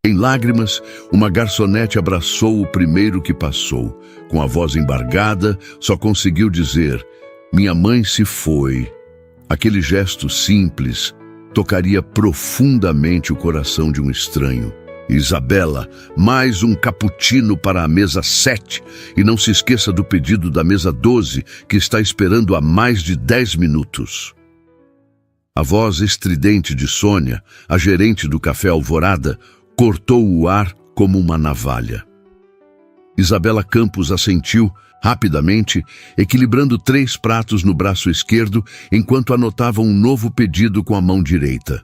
Em lágrimas, uma garçonete abraçou o primeiro que passou. Com a voz embargada, só conseguiu dizer: "Minha mãe se foi." Aquele gesto simples tocaria profundamente o coração de um estranho. "Isabela, mais um cappuccino para a mesa 7. E não se esqueça do pedido da mesa 12, que está esperando há mais de 10 minutos. A voz estridente de Sônia, a gerente do Café Alvorada, cortou o ar como uma navalha. Isabela Campos assentiu rapidamente, equilibrando 3 pratos no braço esquerdo, enquanto anotava um novo pedido com a mão direita.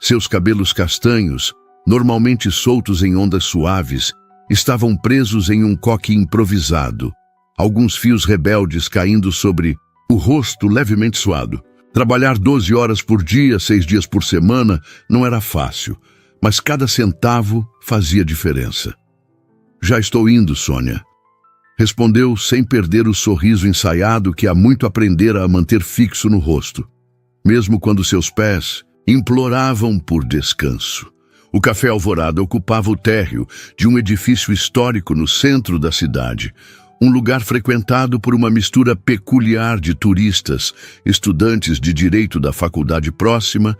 Seus cabelos castanhos, normalmente soltos em ondas suaves, estavam presos em um coque improvisado, alguns fios rebeldes caindo sobre o rosto levemente suado. Trabalhar 12 horas por dia, 6 dias por semana, não era fácil, mas cada centavo fazia diferença. "Já estou indo, Sônia", respondeu sem perder o sorriso ensaiado que há muito aprendera a manter fixo no rosto, mesmo quando seus pés imploravam por descanso. O Café Alvorada ocupava o térreo de um edifício histórico no centro da cidade, um lugar frequentado por uma mistura peculiar de turistas, estudantes de direito da faculdade próxima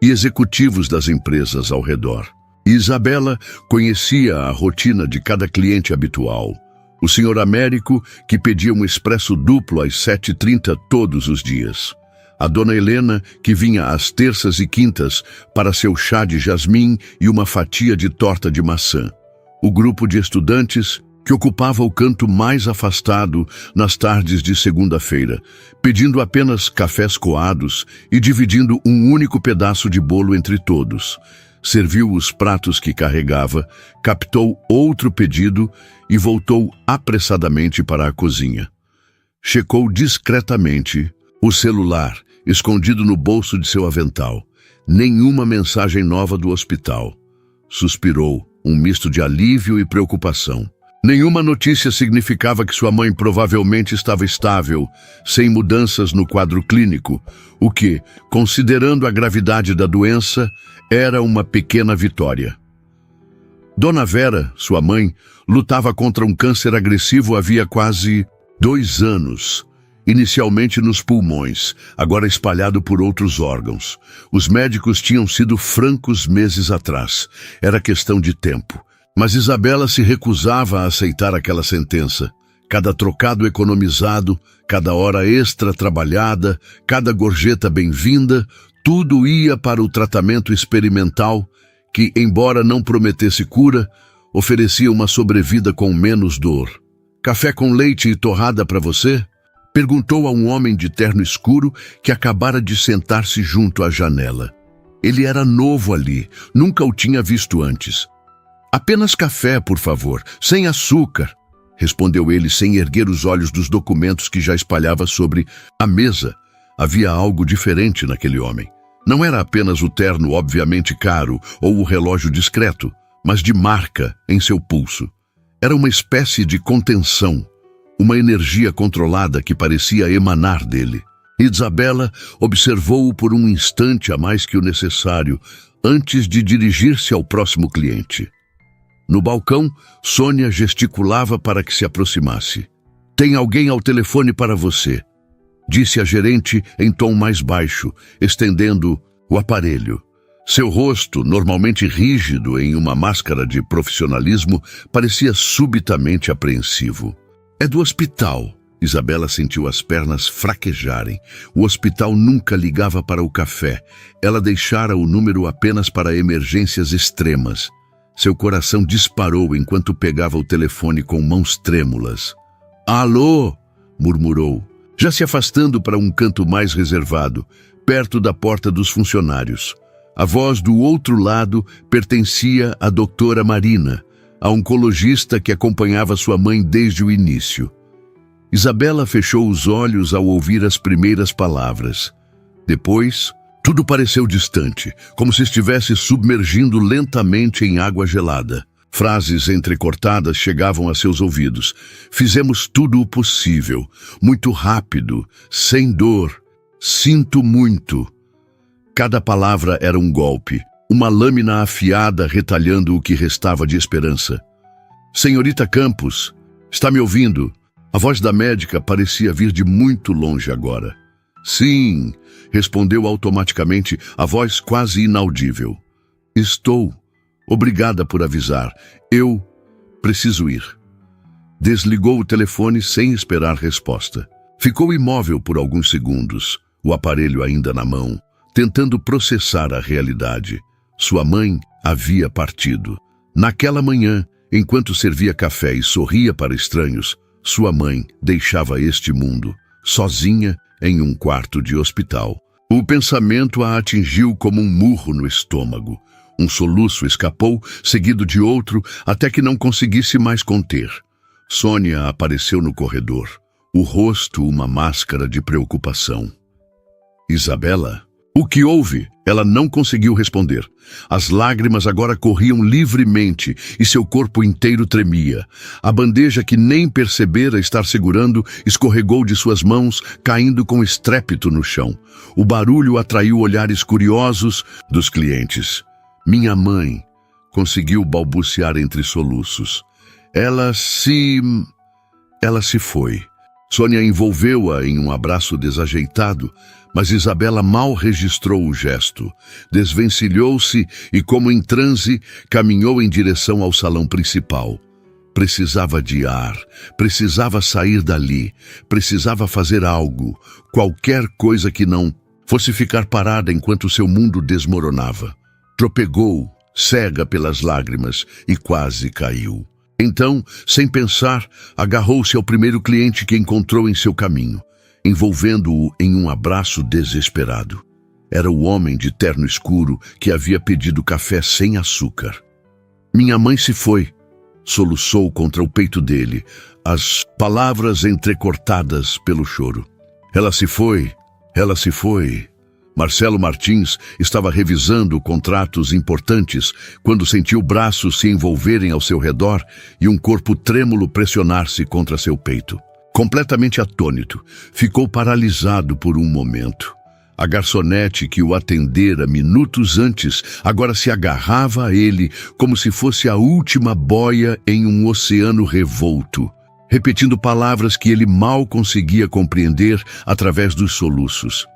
e executivos das empresas ao redor. Isabela conhecia a rotina de cada cliente habitual. O senhor Américo, que pedia um expresso duplo às 7h30 todos os dias. A dona Helena, que vinha às terças e quintas para seu chá de jasmim e uma fatia de torta de maçã. O grupo de estudantes, que ocupava o canto mais afastado nas tardes de segunda-feira, pedindo apenas cafés coados e dividindo um único pedaço de bolo entre todos. Serviu os pratos que carregava, captou outro pedido e voltou apressadamente para a cozinha. Checou discretamente o celular, escondido no bolso de seu avental. Nenhuma mensagem nova do hospital. Suspirou, um misto de alívio e preocupação. Nenhuma notícia significava que sua mãe provavelmente estava estável, sem mudanças no quadro clínico, o que, considerando a gravidade da doença, era uma pequena vitória. Dona Vera, sua mãe, lutava contra um câncer agressivo havia quase 2 anos. Inicialmente nos pulmões, agora espalhado por outros órgãos. Os médicos tinham sido francos meses atrás. Era questão de tempo. Mas Isabela se recusava a aceitar aquela sentença. Cada trocado economizado, cada hora extra trabalhada, cada gorjeta bem-vinda, tudo ia para o tratamento experimental que, embora não prometesse cura, oferecia uma sobrevida com menos dor. "Café com leite e torrada para você?" perguntou a um homem de terno escuro que acabara de sentar-se junto à janela. Ele era novo ali, nunca o tinha visto antes. "Apenas café, por favor, sem açúcar", respondeu ele sem erguer os olhos dos documentos que já espalhava sobre a mesa. Havia algo diferente naquele homem. Não era apenas o terno obviamente caro ou o relógio discreto, mas de marca em seu pulso. Era uma espécie de contenção, uma energia controlada que parecia emanar dele. Isabela observou-o por um instante a mais que o necessário, antes de dirigir-se ao próximo cliente. No balcão, Sônia gesticulava para que se aproximasse. "Tem alguém ao telefone para você", disse a gerente em tom mais baixo, estendendo o aparelho. Seu rosto, normalmente rígido em uma máscara de profissionalismo, parecia subitamente apreensivo. "É do hospital." Isabela sentiu as pernas fraquejarem. O hospital nunca ligava para o café. Ela deixara o número apenas para emergências extremas. Seu coração disparou enquanto pegava o telefone com mãos trêmulas. "Alô?", murmurou, já se afastando para um canto mais reservado, perto da porta dos funcionários. A voz do outro lado pertencia à doutora Marina, a oncologista que acompanhava sua mãe desde o início. Isabela fechou os olhos ao ouvir as primeiras palavras. Depois, tudo pareceu distante, como se estivesse submergindo lentamente em água gelada. Frases entrecortadas chegavam a seus ouvidos. "Fizemos tudo o possível, muito rápido, sem dor. Sinto muito." Cada palavra era um golpe, uma lâmina afiada retalhando o que restava de esperança. Senhorita Campos, está me ouvindo? A voz da médica parecia vir de muito longe agora. Sim, respondeu automaticamente, a voz quase inaudível. Estou. Obrigada por avisar. Eu preciso ir. Desligou o telefone sem esperar resposta. Ficou imóvel por alguns segundos, o aparelho ainda na mão, tentando processar a realidade. Sua mãe havia partido. Naquela manhã, enquanto servia café e sorria para estranhos, sua mãe deixava este mundo, sozinha em um quarto de hospital. O pensamento a atingiu como um murro no estômago. Um soluço escapou, seguido de outro, até que não conseguisse mais conter. Sônia apareceu no corredor, o rosto uma máscara de preocupação. Isabela? O que houve? Ela não conseguiu responder. As lágrimas agora corriam livremente e seu corpo inteiro tremia. A bandeja que nem percebera estar segurando escorregou de suas mãos, caindo com estrépito no chão. O barulho atraiu olhares curiosos dos clientes. Minha mãe, conseguiu balbuciar entre soluços. Ela se foi. Sônia envolveu-a em um abraço desajeitado, mas Isabela mal registrou o gesto. Desvencilhou-se e, como em transe, caminhou em direção ao salão principal. Precisava de ar, precisava sair dali, precisava fazer algo, qualquer coisa que não fosse ficar parada enquanto seu mundo desmoronava. Tropegou, cega pelas lágrimas, e quase caiu. Então, sem pensar, agarrou-se ao primeiro cliente que encontrou em seu caminho, envolvendo-o em um abraço desesperado. Era o homem de terno escuro que havia pedido café sem açúcar. Minha mãe se foi, soluçou contra o peito dele, as palavras entrecortadas pelo choro. Ela se foi, ela se foi. Marcelo Martins estava revisando contratos importantes quando sentiu braços se envolverem ao seu redor e um corpo trêmulo pressionar-se contra seu peito. Completamente atônito, ficou paralisado por um momento. A garçonete que o atendera minutos antes agora se agarrava a ele como se fosse a última boia em um oceano revolto, repetindo palavras que ele mal conseguia compreender através dos soluços.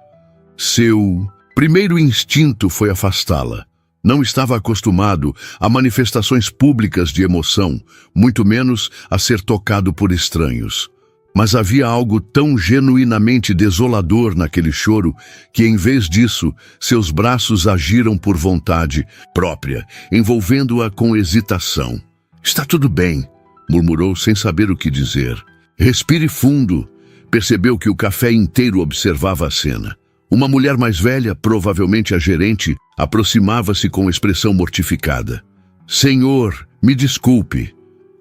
Seu primeiro instinto foi afastá-la. Não estava acostumado a manifestações públicas de emoção, muito menos a ser tocado por estranhos. Mas havia algo tão genuinamente desolador naquele choro que, em vez disso, seus braços agiram por vontade própria, envolvendo-a com hesitação. Está tudo bem, murmurou sem saber o que dizer. Respire fundo. Percebeu que o café inteiro observava a cena. Uma mulher mais velha, provavelmente a gerente, aproximava-se com expressão mortificada. Senhor, me desculpe,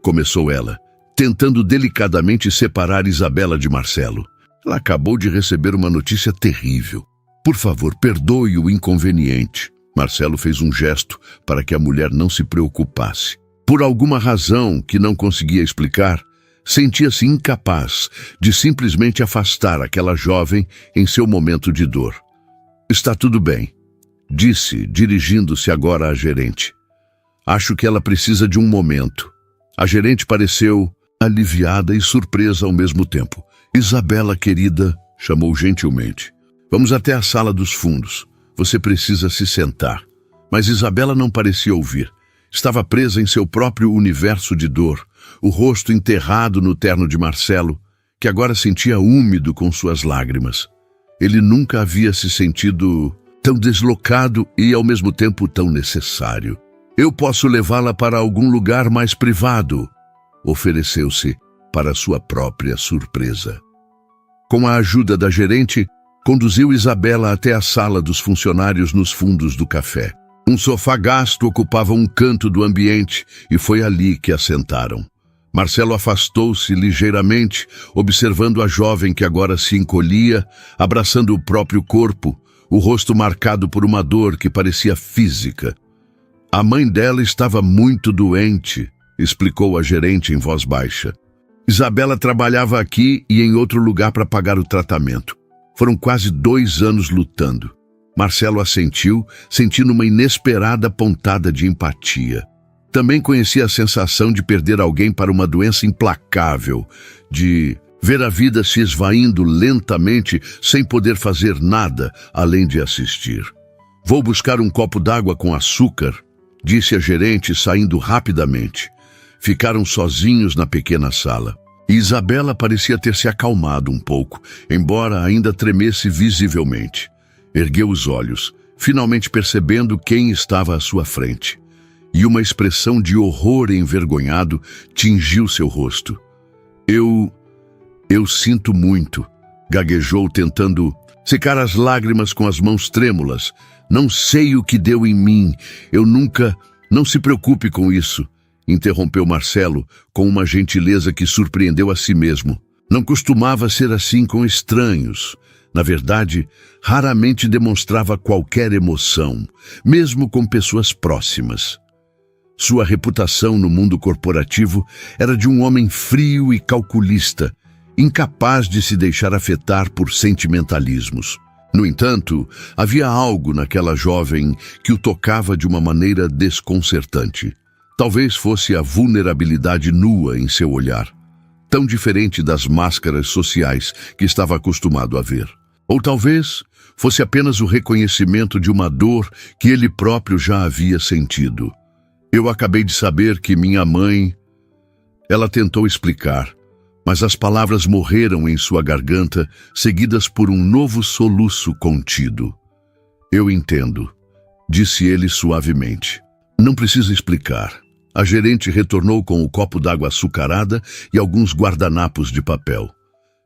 começou ela, tentando delicadamente separar Isabela de Marcelo. Ela acabou de receber uma notícia terrível. Por favor, perdoe o inconveniente. Marcelo fez um gesto para que a mulher não se preocupasse. Por alguma razão que não conseguia explicar, sentia-se incapaz de simplesmente afastar aquela jovem em seu momento de dor. Está tudo bem, disse, dirigindo-se agora à gerente. Acho que ela precisa de um momento. A gerente pareceu aliviada e surpresa ao mesmo tempo. Isabela, querida, chamou gentilmente. Vamos até a sala dos fundos. Você precisa se sentar. Mas Isabela não parecia ouvir. Estava presa em seu próprio universo de dor, o rosto enterrado no terno de Marcelo, que agora sentia úmido com suas lágrimas. Ele nunca havia se sentido tão deslocado e, ao mesmo tempo, tão necessário. Eu posso levá-la para algum lugar mais privado, ofereceu-se para sua própria surpresa. Com a ajuda da gerente, conduziu Isabela até a sala dos funcionários nos fundos do café. Um sofá gasto ocupava um canto do ambiente e foi ali que a sentaram. Marcelo afastou-se ligeiramente, observando a jovem que agora se encolhia, abraçando o próprio corpo, o rosto marcado por uma dor que parecia física. A mãe dela estava muito doente, explicou a gerente em voz baixa. Isabela trabalhava aqui e em outro lugar para pagar o tratamento. Foram quase 2 anos lutando. Marcelo assentiu, sentindo uma inesperada pontada de empatia. Também conhecia a sensação de perder alguém para uma doença implacável, de ver a vida se esvaindo lentamente sem poder fazer nada além de assistir. "Vou buscar um copo d'água com açúcar", disse a gerente, saindo rapidamente. Ficaram sozinhos na pequena sala. E Isabela parecia ter se acalmado um pouco, embora ainda tremesse visivelmente. Ergueu os olhos, finalmente percebendo quem estava à sua frente. E uma expressão de horror envergonhado tingiu seu rosto. Eu sinto muito", gaguejou, tentando secar as lágrimas com as mãos trêmulas. "Não sei o que deu em mim. Não se preocupe com isso", interrompeu Marcelo, com uma gentileza que surpreendeu a si mesmo. Não costumava ser assim com estranhos. Na verdade, raramente demonstrava qualquer emoção, mesmo com pessoas próximas. Sua reputação no mundo corporativo era de um homem frio e calculista, incapaz de se deixar afetar por sentimentalismos. No entanto, havia algo naquela jovem que o tocava de uma maneira desconcertante. Talvez fosse a vulnerabilidade nua em seu olhar, tão diferente das máscaras sociais que estava acostumado a ver. Ou talvez fosse apenas o reconhecimento de uma dor que ele próprio já havia sentido. "Eu acabei de saber que minha mãe..." Ela tentou explicar, mas as palavras morreram em sua garganta, seguidas por um novo soluço contido. "Eu entendo", disse ele suavemente. "Não precisa explicar." A gerente retornou com o copo d'água açucarada e alguns guardanapos de papel.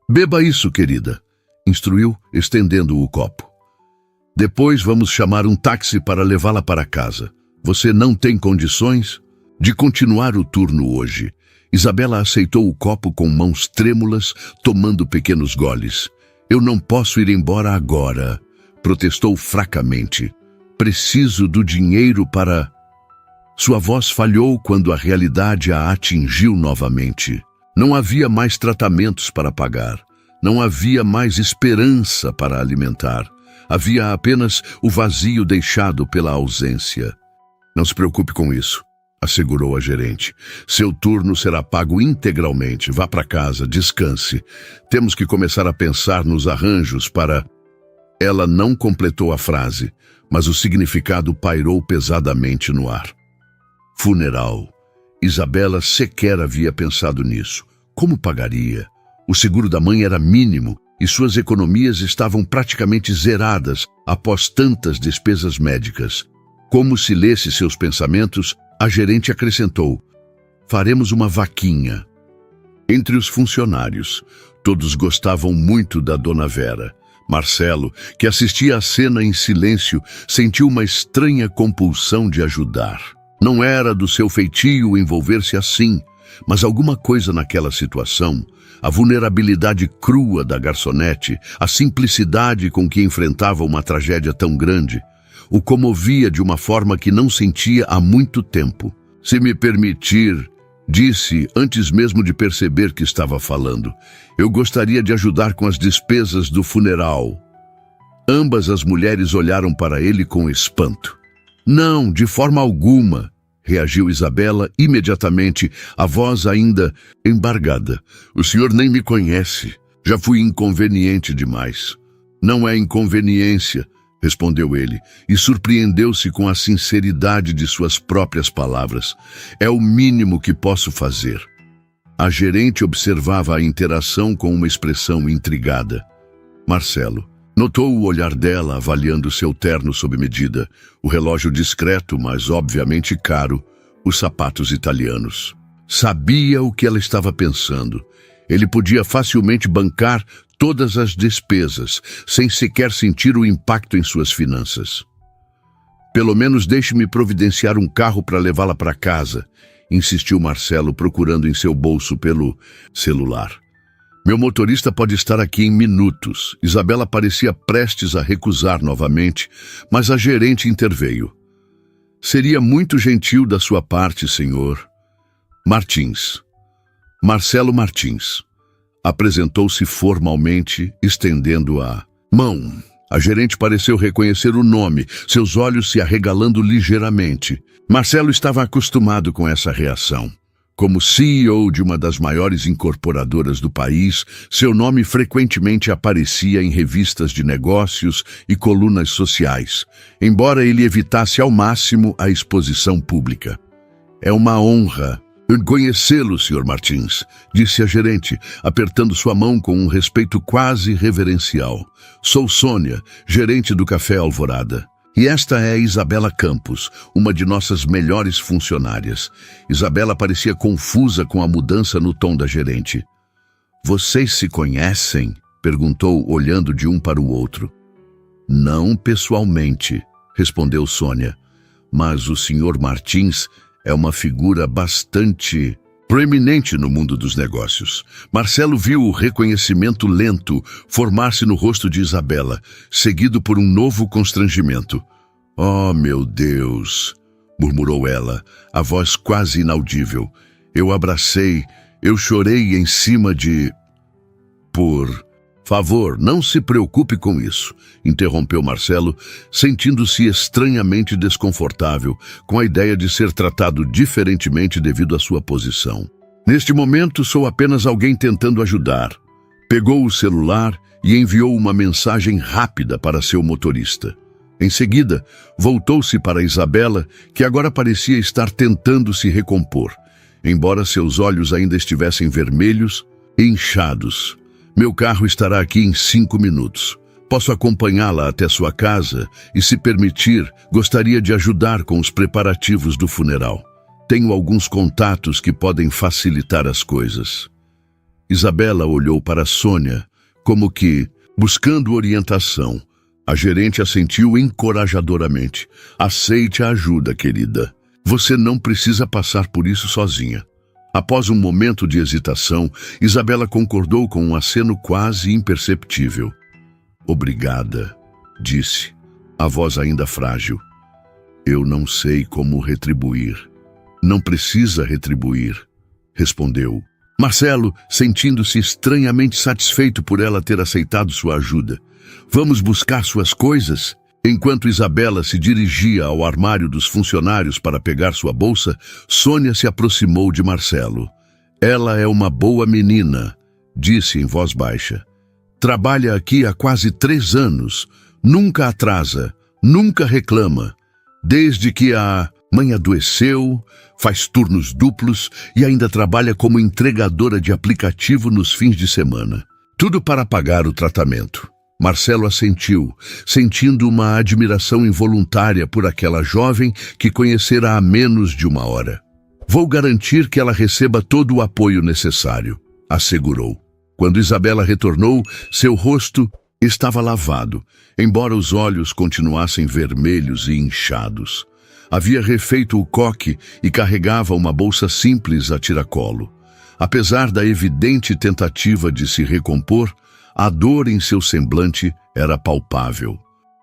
"Beba isso, querida", instruiu, estendendo o copo. "Depois vamos chamar um táxi para levá-la para casa. Você não tem condições de continuar o turno hoje." Isabela aceitou o copo com mãos trêmulas, tomando pequenos goles. "Eu não posso ir embora agora", protestou fracamente. "Preciso do dinheiro para..." Sua voz falhou quando a realidade a atingiu novamente. Não havia mais tratamentos para pagar. Não havia mais esperança para alimentar. Havia apenas o vazio deixado pela ausência. "Não se preocupe com isso", assegurou a gerente. "Seu turno será pago integralmente. Vá para casa, descanse. Temos que começar a pensar nos arranjos para..." Ela não completou a frase, mas o significado pairou pesadamente no ar. Funeral. Isabela sequer havia pensado nisso. Como pagaria? O seguro da mãe era mínimo e suas economias estavam praticamente zeradas após tantas despesas médicas. Como se lesse seus pensamentos, a gerente acrescentou: "Faremos uma vaquinha." Entre os funcionários, todos gostavam muito da Dona Vera. Marcelo, que assistia à cena em silêncio, sentiu uma estranha compulsão de ajudar. Não era do seu feitio envolver-se assim, mas alguma coisa naquela situação, a vulnerabilidade crua da garçonete, a simplicidade com que enfrentava uma tragédia tão grande, o comovia de uma forma que não sentia há muito tempo. "Se me permitir", disse antes mesmo de perceber que estava falando, "eu gostaria de ajudar com as despesas do funeral." Ambas as mulheres olharam para ele com espanto. "Não, de forma alguma", reagiu Isabela imediatamente, a voz ainda embargada. "O senhor nem me conhece. Já fui inconveniente demais." "Não é inconveniência", respondeu ele, e surpreendeu-se com a sinceridade de suas próprias palavras. "É o mínimo que posso fazer." A gerente observava a interação com uma expressão intrigada. Marcelo notou o olhar dela avaliando seu terno sob medida, o relógio discreto, mas obviamente caro, os sapatos italianos. Sabia o que ela estava pensando. Ele podia facilmente bancar todas as despesas, sem sequer sentir o impacto em suas finanças. "Pelo menos deixe-me providenciar um carro para levá-la para casa", insistiu Marcelo, procurando em seu bolso pelo celular. "Meu motorista pode estar aqui em minutos." Isabela parecia prestes a recusar novamente, mas a gerente interveio. "Seria muito gentil da sua parte, senhor Martins." Marcelo Martins apresentou-se formalmente, estendendo a mão. A gerente pareceu reconhecer o nome, seus olhos se arregalando ligeiramente. Marcelo estava acostumado com essa reação. Como CEO de uma das maiores incorporadoras do país, seu nome frequentemente aparecia em revistas de negócios e colunas sociais, embora ele evitasse ao máximo a exposição pública. É uma honra conhecê-lo, Sr. Martins, disse a gerente, apertando sua mão com um respeito quase reverencial. Sou Sônia, gerente do Café Alvorada. E esta é Isabela Campos, uma de nossas melhores funcionárias. Isabela parecia confusa com a mudança no tom da gerente. Vocês se conhecem? Perguntou, olhando de um para o outro. Não pessoalmente, respondeu Sônia. Mas o Sr. Martins é uma figura bastante proeminente no mundo dos negócios. Marcelo viu o reconhecimento lento formar-se no rosto de Isabela, seguido por um novo constrangimento. Oh, meu Deus! Murmurou ela, a voz quase inaudível. Eu abracei, eu chorei em cima de... Por favor, não se preocupe com isso, interrompeu Marcelo, sentindo-se estranhamente desconfortável com a ideia de ser tratado diferentemente devido à sua posição. Neste momento, sou apenas alguém tentando ajudar. Pegou o celular e enviou uma mensagem rápida para seu motorista. Em seguida, voltou-se para Isabela, que agora parecia estar tentando se recompor, embora seus olhos ainda estivessem vermelhos e inchados. Meu carro estará aqui em 5 minutos. Posso acompanhá-la até sua casa e, se permitir, gostaria de ajudar com os preparativos do funeral. Tenho alguns contatos que podem facilitar as coisas. Isabela olhou para Sônia, como que, buscando orientação. A gerente assentiu encorajadoramente. Aceite a ajuda, querida. Você não precisa passar por isso sozinha. Após um momento de hesitação, Isabela concordou com um aceno quase imperceptível. Obrigada, disse, a voz ainda frágil. Eu não sei como retribuir. Não precisa retribuir, respondeu. Marcelo, sentindo-se estranhamente satisfeito por ela ter aceitado sua ajuda. Vamos buscar suas coisas? Enquanto Isabela se dirigia ao armário dos funcionários para pegar sua bolsa, Sônia se aproximou de Marcelo. Ela é uma boa menina, disse em voz baixa. Trabalha aqui há quase 3 anos. Nunca atrasa, nunca reclama. Desde que a mãe adoeceu, faz turnos duplos e ainda trabalha como entregadora de aplicativo nos fins de semana. Tudo para pagar o tratamento. Marcelo assentiu, sentindo uma admiração involuntária por aquela jovem que conhecera há menos de 1 hora. Vou garantir que ela receba todo o apoio necessário, assegurou. Quando Isabela retornou, seu rosto estava lavado, embora os olhos continuassem vermelhos e inchados. Havia refeito o coque e carregava uma bolsa simples a tiracolo. Apesar da evidente tentativa de se recompor, a dor em seu semblante era palpável.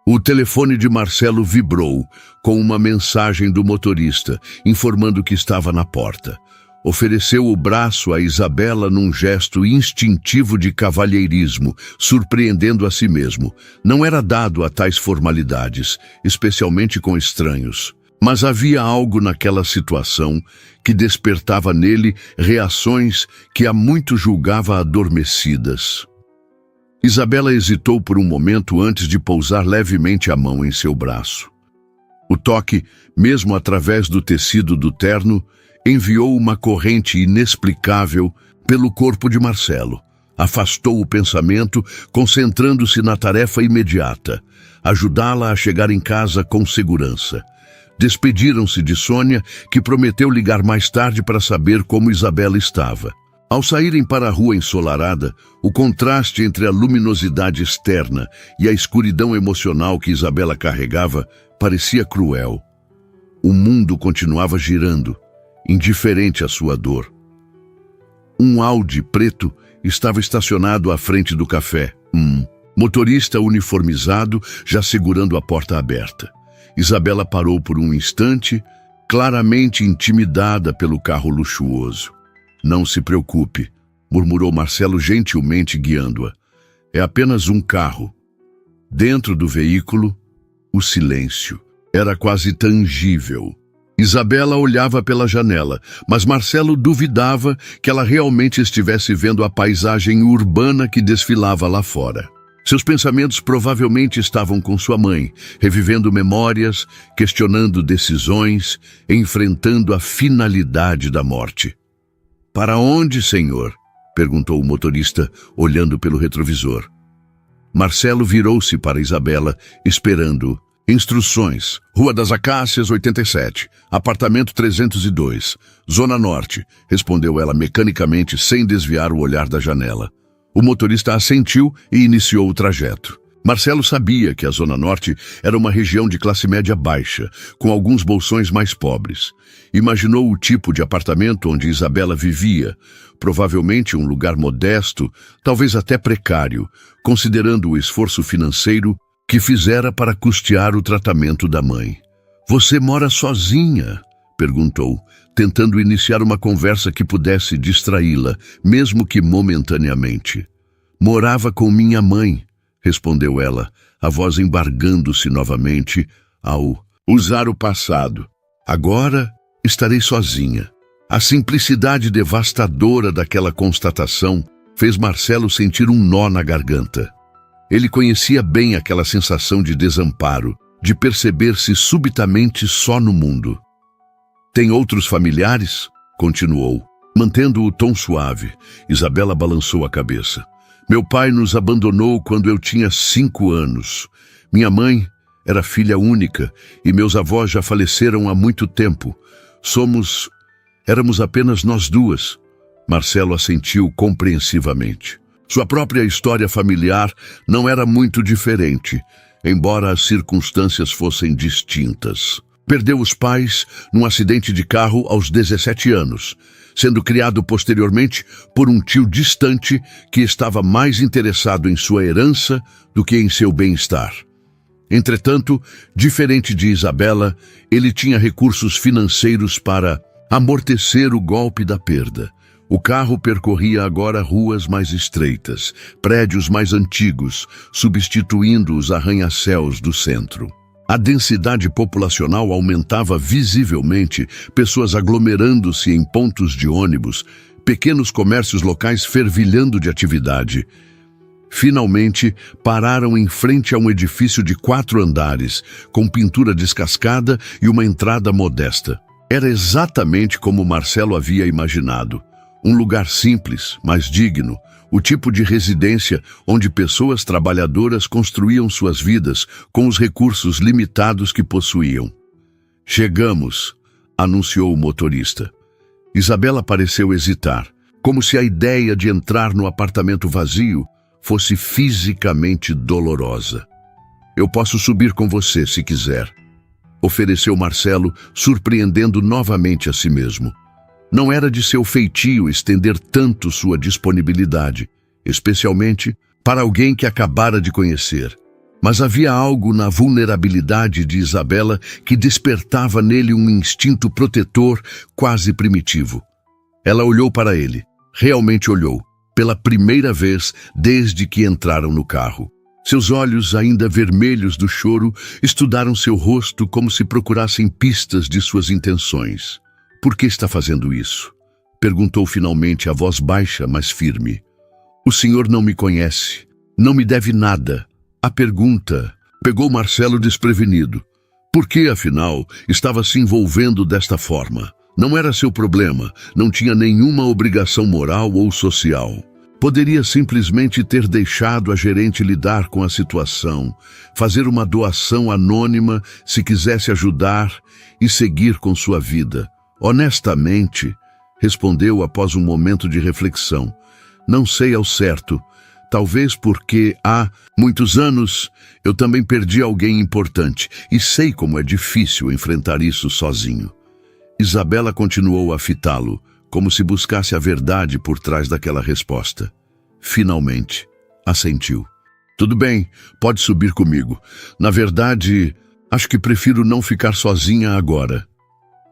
O telefone de Marcelo vibrou, com uma mensagem do motorista, informando que estava na porta. Ofereceu o braço a Isabela num gesto instintivo de cavalheirismo, surpreendendo a si mesmo. Não era dado a tais formalidades, especialmente com estranhos. Mas havia algo naquela situação que despertava nele reações que há muito julgava adormecidas. Isabela hesitou por um momento antes de pousar levemente a mão em seu braço. O toque, mesmo através do tecido do terno, enviou uma corrente inexplicável pelo corpo de Marcelo. Afastou o pensamento, concentrando-se na tarefa imediata, ajudá-la a chegar em casa com segurança. Despediram-se de Sônia, que prometeu ligar mais tarde para saber como Isabela estava. Ao saírem para a rua ensolarada, o contraste entre a luminosidade externa e a escuridão emocional que Isabela carregava parecia cruel. O mundo continuava girando, indiferente à sua dor. Um Audi preto estava estacionado à frente do café. Motorista uniformizado, já segurando a porta aberta. Isabela parou por um instante, claramente intimidada pelo carro luxuoso. Não se preocupe, murmurou Marcelo gentilmente guiando-a. É apenas um carro. Dentro do veículo, o silêncio era quase tangível. Isabela olhava pela janela, mas Marcelo duvidava que ela realmente estivesse vendo a paisagem urbana que desfilava lá fora. Seus pensamentos provavelmente estavam com sua mãe, revivendo memórias, questionando decisões, enfrentando a finalidade da morte. "Para onde, senhor?" perguntou o motorista, olhando pelo retrovisor. Marcelo virou-se para Isabela, esperando. "Instruções. Rua das Acácias, 87. Apartamento 302. Zona Norte", respondeu ela mecanicamente, sem desviar o olhar da janela. O motorista assentiu e iniciou o trajeto. Marcelo sabia que a Zona Norte era uma região de classe média baixa, com alguns bolsões mais pobres. Imaginou o tipo de apartamento onde Isabela vivia, provavelmente um lugar modesto, talvez até precário, considerando o esforço financeiro que fizera para custear o tratamento da mãe. "Você mora sozinha?" perguntou, tentando iniciar uma conversa que pudesse distraí-la, mesmo que momentaneamente. "Morava com minha mãe", respondeu ela, a voz embargando-se novamente ao usar o passado. "Agora estarei sozinha." A simplicidade devastadora daquela constatação fez Marcelo sentir um nó na garganta. Ele conhecia bem aquela sensação de desamparo, de perceber-se subitamente só no mundo. "Tem outros familiares?" continuou, mantendo o tom suave. Isabela balançou a cabeça. "Meu pai nos abandonou quando eu tinha 5 anos. Minha mãe era filha única e meus avós já faleceram há muito tempo. Éramos apenas nós duas." Marcelo assentiu compreensivamente. Sua própria história familiar não era muito diferente, embora as circunstâncias fossem distintas. Perdeu os pais num acidente de carro aos 17 anos, sendo criado posteriormente por um tio distante que estava mais interessado em sua herança do que em seu bem-estar. Entretanto, diferente de Isabela, ele tinha recursos financeiros para amortecer o golpe da perda. O carro percorria agora ruas mais estreitas, prédios mais antigos, substituindo os arranha-céus do centro. A densidade populacional aumentava visivelmente, pessoas aglomerando-se em pontos de ônibus, pequenos comércios locais fervilhando de atividade. Finalmente, pararam em frente a um edifício de 4 andares, com pintura descascada e uma entrada modesta. Era exatamente como Marcelo havia imaginado. Um lugar simples, mas digno, o tipo de residência onde pessoas trabalhadoras construíam suas vidas com os recursos limitados que possuíam. "Chegamos", anunciou o motorista. Isabela pareceu hesitar, como se a ideia de entrar no apartamento vazio fosse fisicamente dolorosa. "Eu posso subir com você, se quiser", ofereceu Marcelo, surpreendendo novamente a si mesmo. Não era de seu feitio estender tanto sua disponibilidade, especialmente para alguém que acabara de conhecer. Mas havia algo na vulnerabilidade de Isabela que despertava nele um instinto protetor quase primitivo. Ela olhou para ele, realmente olhou, pela primeira vez desde que entraram no carro. Seus olhos, ainda vermelhos do choro, estudaram seu rosto como se procurassem pistas de suas intenções. "Por que está fazendo isso?" perguntou finalmente a voz baixa, mas firme. "O senhor não me conhece, não me deve nada." A pergunta pegou Marcelo desprevenido. Por que, afinal, estava se envolvendo desta forma? Não era seu problema, não tinha nenhuma obrigação moral ou social. Poderia simplesmente ter deixado a gerente lidar com a situação, fazer uma doação anônima se quisesse ajudar e seguir com sua vida. "Honestamente", respondeu após um momento de reflexão, "não sei ao certo. Talvez porque há muitos anos eu também perdi alguém importante e sei como é difícil enfrentar isso sozinho." Isabela continuou a fitá-lo, como se buscasse a verdade por trás daquela resposta. Finalmente, assentiu. "Tudo bem, pode subir comigo. Na verdade, acho que prefiro não ficar sozinha agora."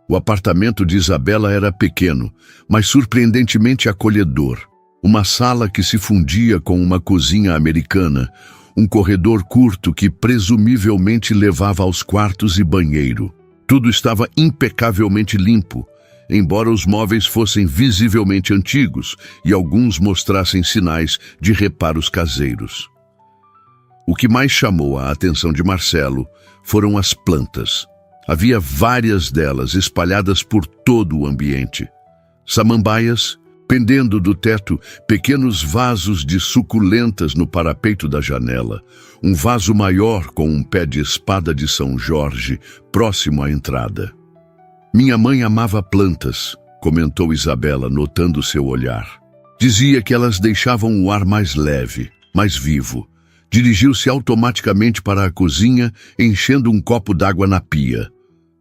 O apartamento de Isabela era pequeno, mas surpreendentemente acolhedor. Uma sala que se fundia com uma cozinha americana, um corredor curto que presumivelmente levava aos quartos e banheiro. Tudo estava impecavelmente limpo, embora os móveis fossem visivelmente antigos e alguns mostrassem sinais de reparos caseiros. O que mais chamou a atenção de Marcelo foram as plantas. Havia várias delas espalhadas por todo o ambiente. Samambaias, pendendo do teto, pequenos vasos de suculentas no parapeito da janela, um vaso maior com um pé de espada de São Jorge próximo à entrada. Minha mãe amava plantas, comentou Isabela, notando seu olhar. Dizia que elas deixavam o ar mais leve, mais vivo. Dirigiu-se automaticamente para a cozinha, enchendo um copo d'água na pia.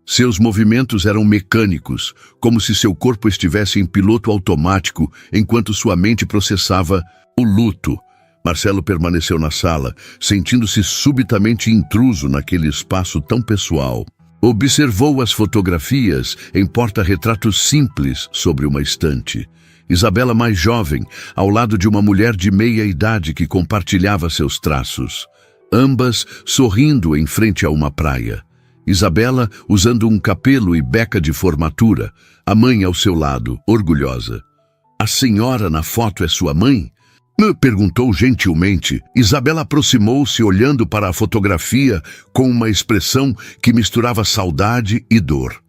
Seus movimentos eram mecânicos, como se seu corpo estivesse em piloto automático, enquanto sua mente processava o luto. Marcelo permaneceu na sala, sentindo-se subitamente intruso naquele espaço tão pessoal. Observou as fotografias em porta-retratos simples sobre uma estante. Isabela mais jovem, ao lado de uma mulher de meia idade que compartilhava seus traços. Ambas sorrindo em frente a uma praia. Isabela usando um capelo e beca de formatura, a mãe ao seu lado, orgulhosa. "A senhora na foto é sua mãe?" Perguntou gentilmente. Isabela aproximou-se olhando para a fotografia com uma expressão que misturava saudade e dor.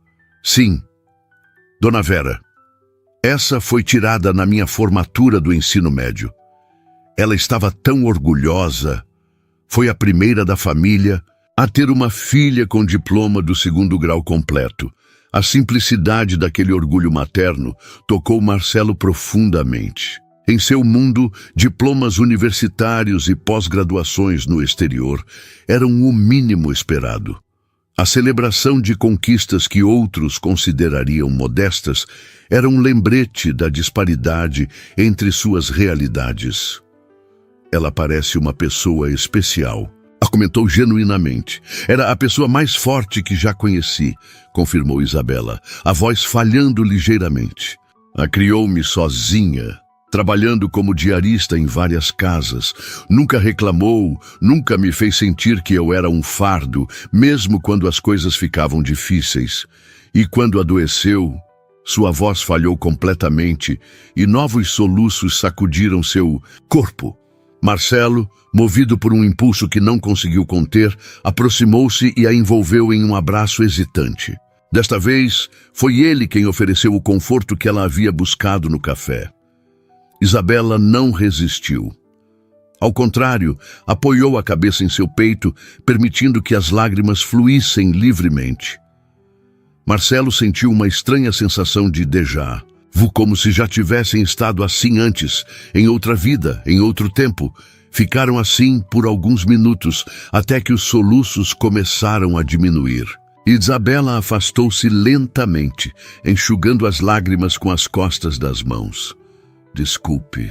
"Sim, Dona Vera. Essa foi tirada na minha formatura do ensino médio. Ela estava tão orgulhosa. Foi a primeira da família a ter uma filha com diploma do 2º grau completo. A simplicidade daquele orgulho materno tocou Marcelo profundamente. Em seu mundo, diplomas universitários e pós-graduações no exterior eram o mínimo esperado. A celebração de conquistas que outros considerariam modestas era um lembrete da disparidade entre suas realidades. "Ela parece uma pessoa especial", comentou genuinamente. "Era a pessoa mais forte que já conheci", confirmou Isabela, a voz falhando ligeiramente. "A criou-me sozinha, trabalhando como diarista em várias casas. Nunca reclamou, nunca me fez sentir que eu era um fardo, mesmo quando as coisas ficavam difíceis. E quando adoeceu, sua voz falhou completamente e novos soluços sacudiram seu corpo." Marcelo, movido por um impulso que não conseguiu conter, aproximou-se e a envolveu em um abraço hesitante. Desta vez, foi ele quem ofereceu o conforto que ela havia buscado no café. Isabela não resistiu. Ao contrário, apoiou a cabeça em seu peito, permitindo que as lágrimas fluíssem livremente. Marcelo sentiu uma estranha sensação de déjà vu, como se já tivessem estado assim antes, em outra vida, em outro tempo. Ficaram assim por alguns minutos, até que os soluços começaram a diminuir. Isabela afastou-se lentamente, enxugando as lágrimas com as costas das mãos. "Desculpe,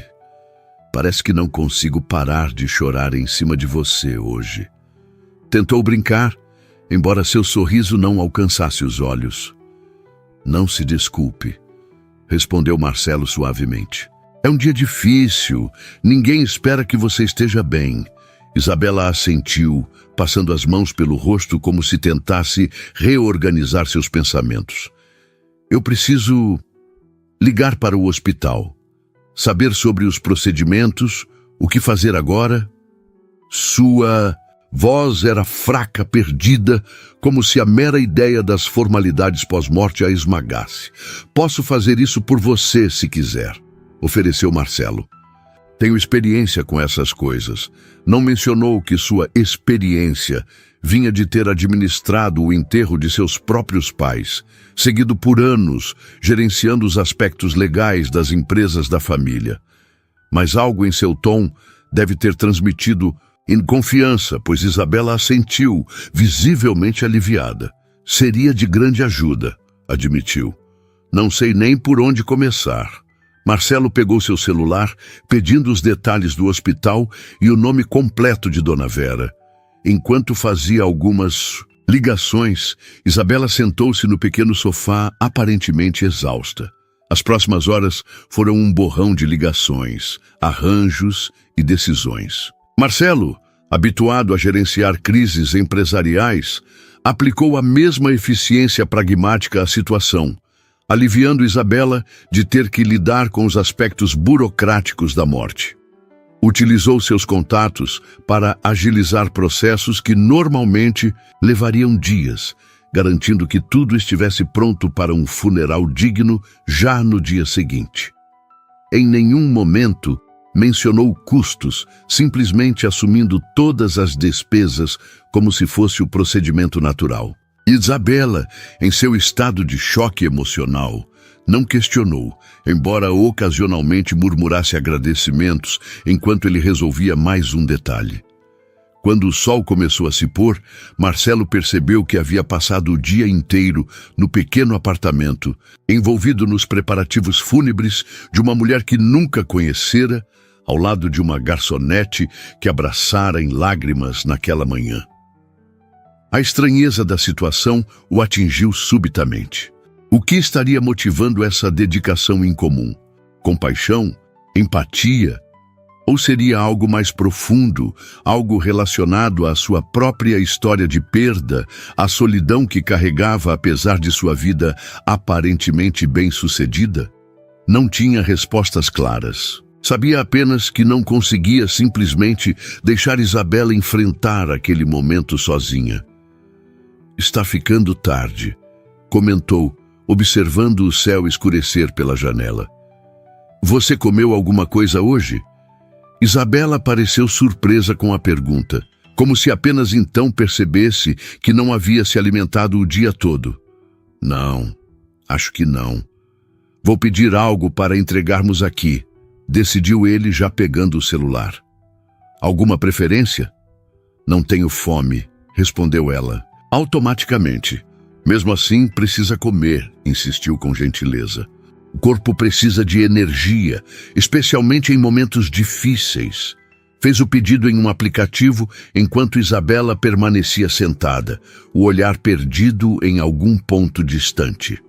parece que não consigo parar de chorar em cima de você hoje." Tentou brincar, embora seu sorriso não alcançasse os olhos. "Não se desculpe", respondeu Marcelo suavemente. "É um dia difícil, ninguém espera que você esteja bem." Isabela assentiu, passando as mãos pelo rosto como se tentasse reorganizar seus pensamentos. "Eu preciso ligar para o hospital, saber sobre os procedimentos, o que fazer agora." Sua voz era fraca, perdida, como se a mera ideia das formalidades pós-morte a esmagasse. "Posso fazer isso por você, se quiser", ofereceu Marcelo. "Tenho experiência com essas coisas." Não mencionou que sua experiência vinha de ter administrado o enterro de seus próprios pais, seguido por anos, gerenciando os aspectos legais das empresas da família. Mas algo em seu tom deve ter transmitido em confiança, pois Isabela assentiu, visivelmente aliviada. "Seria de grande ajuda", admitiu. "Não sei nem por onde começar." Marcelo pegou seu celular, pedindo os detalhes do hospital e o nome completo de Dona Vera. Enquanto fazia algumas ligações, Isabela sentou-se no pequeno sofá, aparentemente exausta. As próximas horas foram um borrão de ligações, arranjos e decisões. "Marcelo, Habituado a gerenciar crises empresariais, aplicou a mesma eficiência pragmática à situação, aliviando Isabela de ter que lidar com os aspectos burocráticos da morte. Utilizou seus contatos para agilizar processos que normalmente levariam dias, garantindo que tudo estivesse pronto para um funeral digno já no dia seguinte. Em nenhum momento mencionou custos, simplesmente assumindo todas as despesas como se fosse o procedimento natural. Isabela, em seu estado de choque emocional, não questionou, embora ocasionalmente murmurasse agradecimentos enquanto ele resolvia mais um detalhe. Quando o sol começou a se pôr, Marcelo percebeu que havia passado o dia inteiro no pequeno apartamento, envolvido nos preparativos fúnebres de uma mulher que nunca conhecera, ao lado de uma garçonete que abraçara em lágrimas naquela manhã. A estranheza da situação o atingiu subitamente. O que estaria motivando essa dedicação incomum? Compaixão? Empatia? Ou seria algo mais profundo, algo relacionado à sua própria história de perda, à solidão que carregava apesar de sua vida aparentemente bem-sucedida? Não tinha respostas claras. Sabia apenas que não conseguia simplesmente deixar Isabela enfrentar aquele momento sozinha. "Está ficando tarde", comentou, observando o céu escurecer pela janela. "Você comeu alguma coisa hoje?" Isabela pareceu surpresa com a pergunta, como se apenas então percebesse que não havia se alimentado o dia todo. "Não, acho que não. Vou pedir algo para entregarmos aqui", decidiu ele já pegando o celular. "Alguma preferência?" "Não tenho fome", respondeu ela, automaticamente. "Mesmo assim, precisa comer", insistiu com gentileza. "O corpo precisa de energia, especialmente em momentos difíceis." Fez o pedido em um aplicativo enquanto Isabela permanecia sentada, o olhar perdido em algum ponto distante.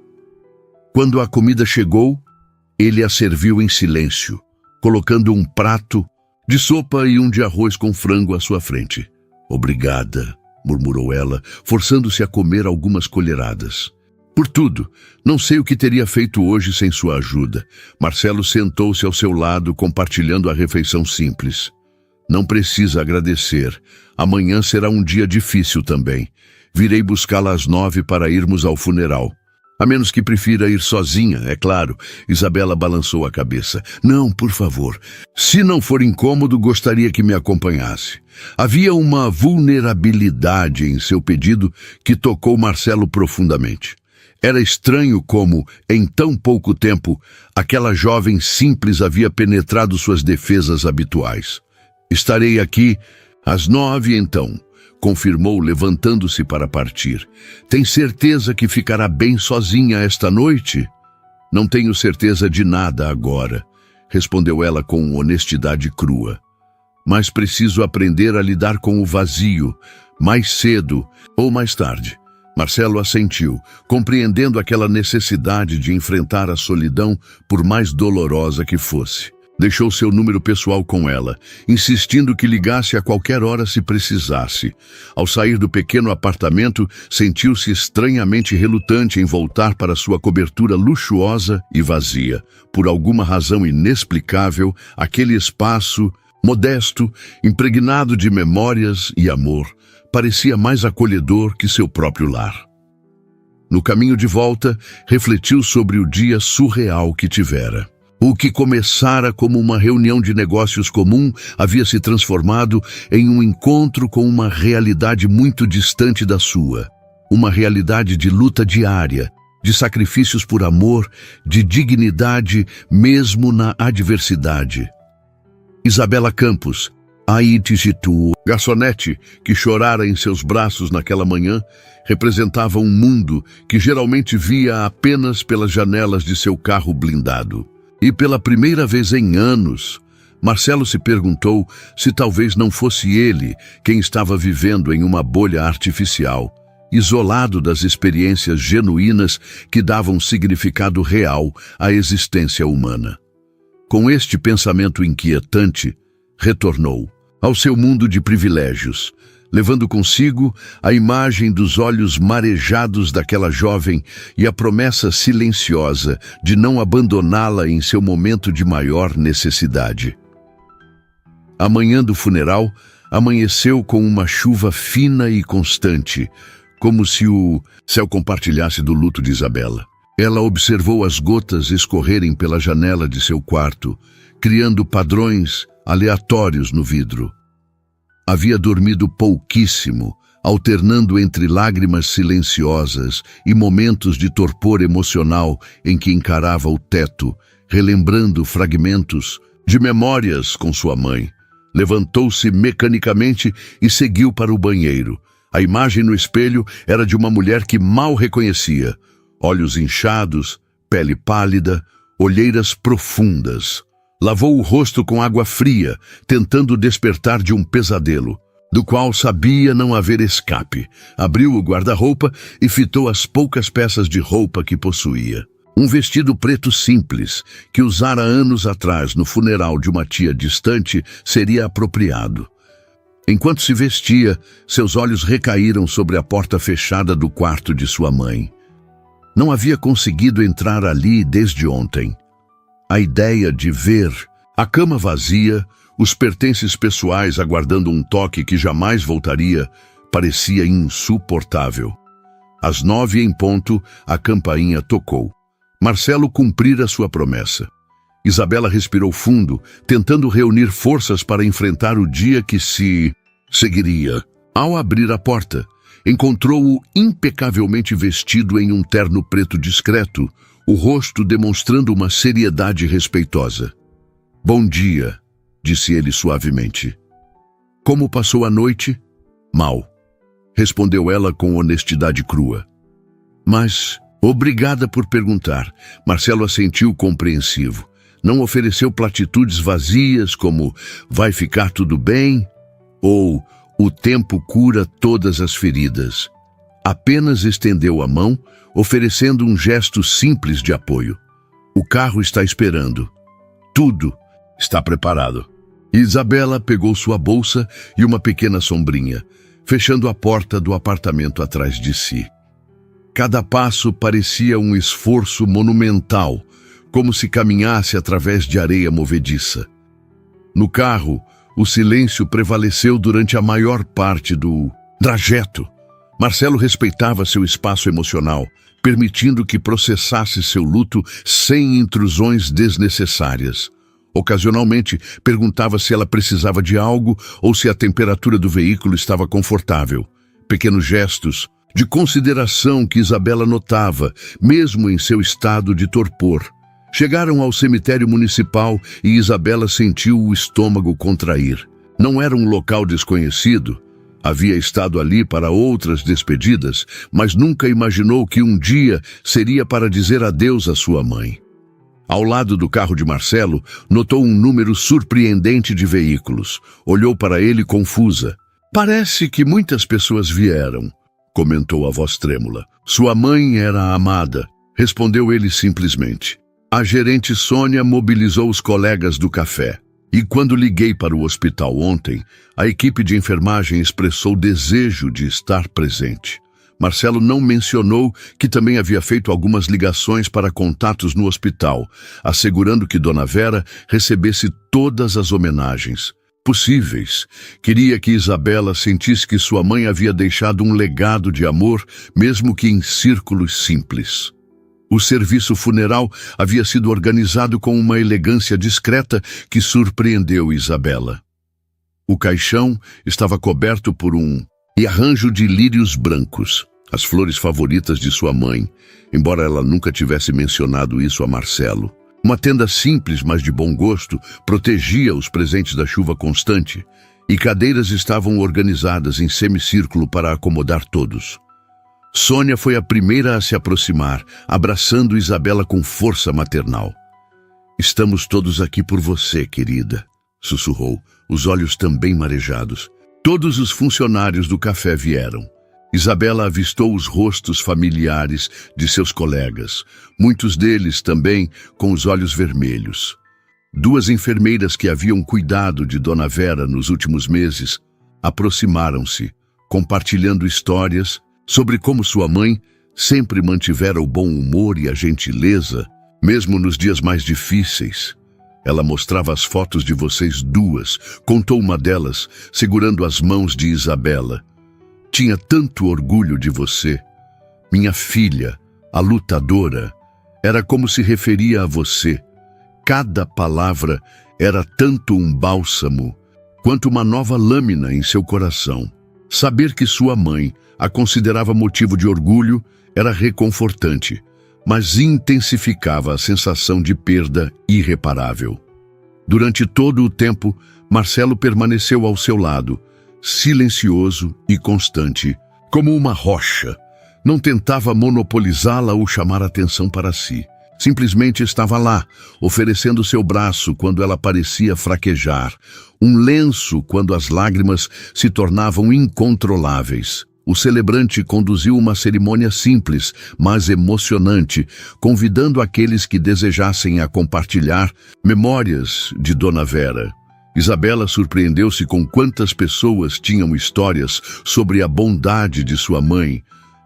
Quando a comida chegou, ele a serviu em silêncio, colocando um prato de sopa e um de arroz com frango à sua frente. "Obrigada", murmurou ela, forçando-se a comer algumas colheradas. "Por tudo. Não sei o que teria feito hoje sem sua ajuda." Marcelo sentou-se ao seu lado, compartilhando a refeição simples. "Não precisa agradecer. Amanhã será um dia difícil também. Virei buscá-la às 9 para irmos ao funeral. A menos que prefira ir sozinha, é claro." Isabela balançou a cabeça. "Não, por favor. Se não for incômodo, gostaria que me acompanhasse." Havia uma vulnerabilidade em seu pedido que tocou Marcelo profundamente. Era estranho como, em tão pouco tempo, aquela jovem simples havia penetrado suas defesas habituais. "Estarei aqui às 9 então", confirmou, levantando-se para partir. "Tem certeza que ficará bem sozinha esta noite?" "Não tenho certeza de nada agora", respondeu ela com honestidade crua. "Mas preciso aprender a lidar com o vazio, mais cedo ou mais tarde." Marcelo assentiu, compreendendo aquela necessidade de enfrentar a solidão, por mais dolorosa que fosse. Deixou seu número pessoal com ela, insistindo que ligasse a qualquer hora se precisasse. Ao sair do pequeno apartamento, sentiu-se estranhamente relutante em voltar para sua cobertura luxuosa e vazia. Por alguma razão inexplicável, aquele espaço, modesto, impregnado de memórias e amor, parecia mais acolhedor que seu próprio lar. No caminho de volta, refletiu sobre o dia surreal que tivera. O que começara como uma reunião de negócios comum havia se transformado em um encontro com uma realidade muito distante da sua. Uma realidade de luta diária, de sacrifícios por amor, de dignidade mesmo na adversidade. Isabela Campos, Aitijitu, garçonete que chorara em seus braços naquela manhã, representava um mundo que geralmente via apenas pelas janelas de seu carro blindado. E pela primeira vez em anos, Marcelo se perguntou se talvez não fosse ele quem estava vivendo em uma bolha artificial, isolado das experiências genuínas que davam significado real à existência humana. Com este pensamento inquietante, retornou. ao seu mundo de privilégios, levando consigo a imagem dos olhos marejados daquela jovem e a promessa silenciosa de não abandoná-la em seu momento de maior necessidade. A manhã do funeral amanheceu com uma chuva fina e constante, como se o céu compartilhasse do luto de Isabela. Ela observou as gotas escorrerem pela janela de seu quarto, criando padrões aleatórios no vidro. Havia dormido pouquíssimo, alternando entre lágrimas silenciosas e momentos de torpor emocional em que encarava o teto, relembrando fragmentos de memórias com sua mãe. Levantou-se mecanicamente e seguiu para o banheiro. A imagem no espelho era de uma mulher que mal reconhecia. Olhos inchados, pele pálida, olheiras profundas. Lavou o rosto com água fria, tentando despertar de um pesadelo, do qual sabia não haver escape. Abriu o guarda-roupa e fitou as poucas peças de roupa que possuía. Um vestido preto simples, que usara anos atrás no funeral de uma tia distante, seria apropriado. Enquanto se vestia, seus olhos recaíram sobre a porta fechada do quarto de sua mãe. Não havia conseguido entrar ali desde ontem. A ideia de ver a cama vazia, os pertences pessoais aguardando um toque que jamais voltaria, parecia insuportável. Às 9 em ponto, a campainha tocou. Marcelo cumprira sua promessa. Isabela respirou fundo, tentando reunir forças para enfrentar o dia que se seguiria. Ao abrir a porta, encontrou-o impecavelmente vestido em um terno preto discreto, o rosto demonstrando uma seriedade respeitosa. "Bom dia", disse ele suavemente. "Como passou a noite?" "Mal", respondeu ela com honestidade crua. "Mas, obrigada por perguntar." Marcelo assentiu compreensivo. Não ofereceu platitudes vazias como "vai ficar tudo bem" ou "o tempo cura todas as feridas". Apenas estendeu a mão, oferecendo um gesto simples de apoio. "O carro está esperando. Tudo está preparado." Isabela pegou sua bolsa e uma pequena sombrinha, fechando a porta do apartamento atrás de si. Cada passo parecia um esforço monumental, como se caminhasse através de areia movediça. No carro, o silêncio prevaleceu durante a maior parte do trajeto. Marcelo respeitava seu espaço emocional, permitindo que processasse seu luto sem intrusões desnecessárias. Ocasionalmente, perguntava se ela precisava de algo ou se a temperatura do veículo estava confortável. Pequenos gestos de consideração que Isabela notava, mesmo em seu estado de torpor. Chegaram ao cemitério municipal e Isabela sentiu o estômago contrair. Não era um local desconhecido. Havia estado ali para outras despedidas, mas nunca imaginou que um dia seria para dizer adeus à sua mãe. Ao lado do carro de Marcelo, notou um número surpreendente de veículos. Olhou para ele confusa. "Parece que muitas pessoas vieram", comentou a voz trêmula. "Sua mãe era a amada", respondeu ele simplesmente. A gerente Sônia mobilizou os colegas do café. E quando liguei para o hospital ontem, a equipe de enfermagem expressou desejo de estar presente. Marcelo não mencionou que também havia feito algumas ligações para contatos no hospital, assegurando que Dona Vera recebesse todas as homenagens possíveis. Queria que Isabela sentisse que sua mãe havia deixado um legado de amor, mesmo que em círculos simples. O serviço funeral havia sido organizado com uma elegância discreta que surpreendeu Isabela. O caixão estava coberto por um arranjo de lírios brancos, as flores favoritas de sua mãe, embora ela nunca tivesse mencionado isso a Marcelo. Uma tenda simples, mas de bom gosto, protegia os presentes da chuva constante, e cadeiras estavam organizadas em semicírculo para acomodar todos. Sônia foi a primeira a se aproximar, abraçando Isabela com força maternal. "Estamos todos aqui por você, querida", sussurrou, os olhos também marejados. Todos os funcionários do café vieram. Isabela avistou os rostos familiares de seus colegas, muitos deles também com os olhos vermelhos. Duas enfermeiras que haviam cuidado de Dona Vera nos últimos meses aproximaram-se, compartilhando histórias sobre como sua mãe sempre mantivera o bom humor e a gentileza, mesmo nos dias mais difíceis. Ela mostrava as fotos de vocês duas, contou uma delas, segurando as mãos de Isabela. Tinha tanto orgulho de você. Minha filha, a lutadora, era como se referia a você. Cada palavra era tanto um bálsamo, quanto uma nova lâmina em seu coração. Saber que sua mãe a considerava motivo de orgulho era reconfortante, mas intensificava a sensação de perda irreparável. Durante todo o tempo, Marcelo permaneceu ao seu lado, silencioso e constante, como uma rocha. Não tentava monopolizá-la ou chamar atenção para si. Simplesmente estava lá, oferecendo seu braço quando ela parecia fraquejar, um lenço quando as lágrimas se tornavam incontroláveis. O celebrante conduziu uma cerimônia simples, mas emocionante, convidando aqueles que desejassem a compartilhar memórias de Dona Vera. Isabela surpreendeu-se com quantas pessoas tinham histórias sobre a bondade de sua mãe,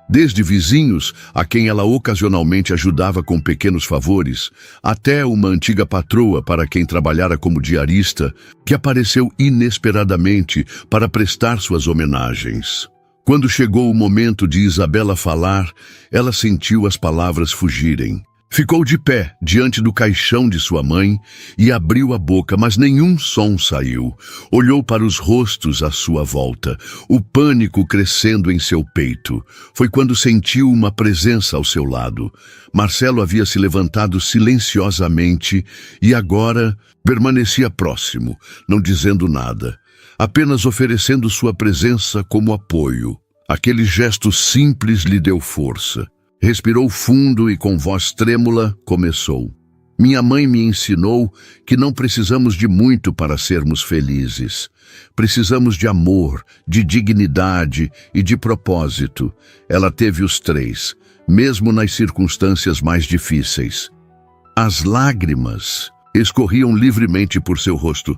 desde vizinhos a quem ela ocasionalmente ajudava com pequenos favores, até uma antiga patroa para quem trabalhara como diarista, que apareceu inesperadamente para prestar suas homenagens. Quando chegou o momento de Isabela falar, ela sentiu as palavras fugirem. Ficou de pé diante do caixão de sua mãe e abriu a boca, mas nenhum som saiu. Olhou para os rostos à sua volta, o pânico crescendo em seu peito. Foi quando sentiu uma presença ao seu lado. Marcelo havia se levantado silenciosamente e agora permanecia próximo, não dizendo nada, apenas oferecendo sua presença como apoio. Aquele gesto simples lhe deu força. Respirou fundo e com voz trêmula começou. Minha mãe me ensinou que não precisamos de muito para sermos felizes. Precisamos de amor, de dignidade e de propósito. Ela teve os três, mesmo nas circunstâncias mais difíceis. As lágrimas escorriam livremente por seu rosto,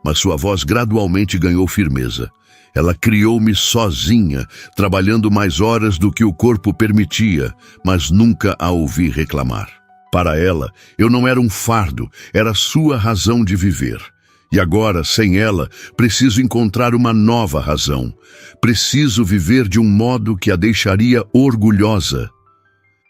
mas sua voz gradualmente ganhou firmeza. Ela criou-me sozinha, trabalhando mais horas do que o corpo permitia, mas nunca a ouvi reclamar. Para ela, eu não era um fardo, era sua razão de viver. E agora, sem ela, preciso encontrar uma nova razão. Preciso viver de um modo que a deixaria orgulhosa.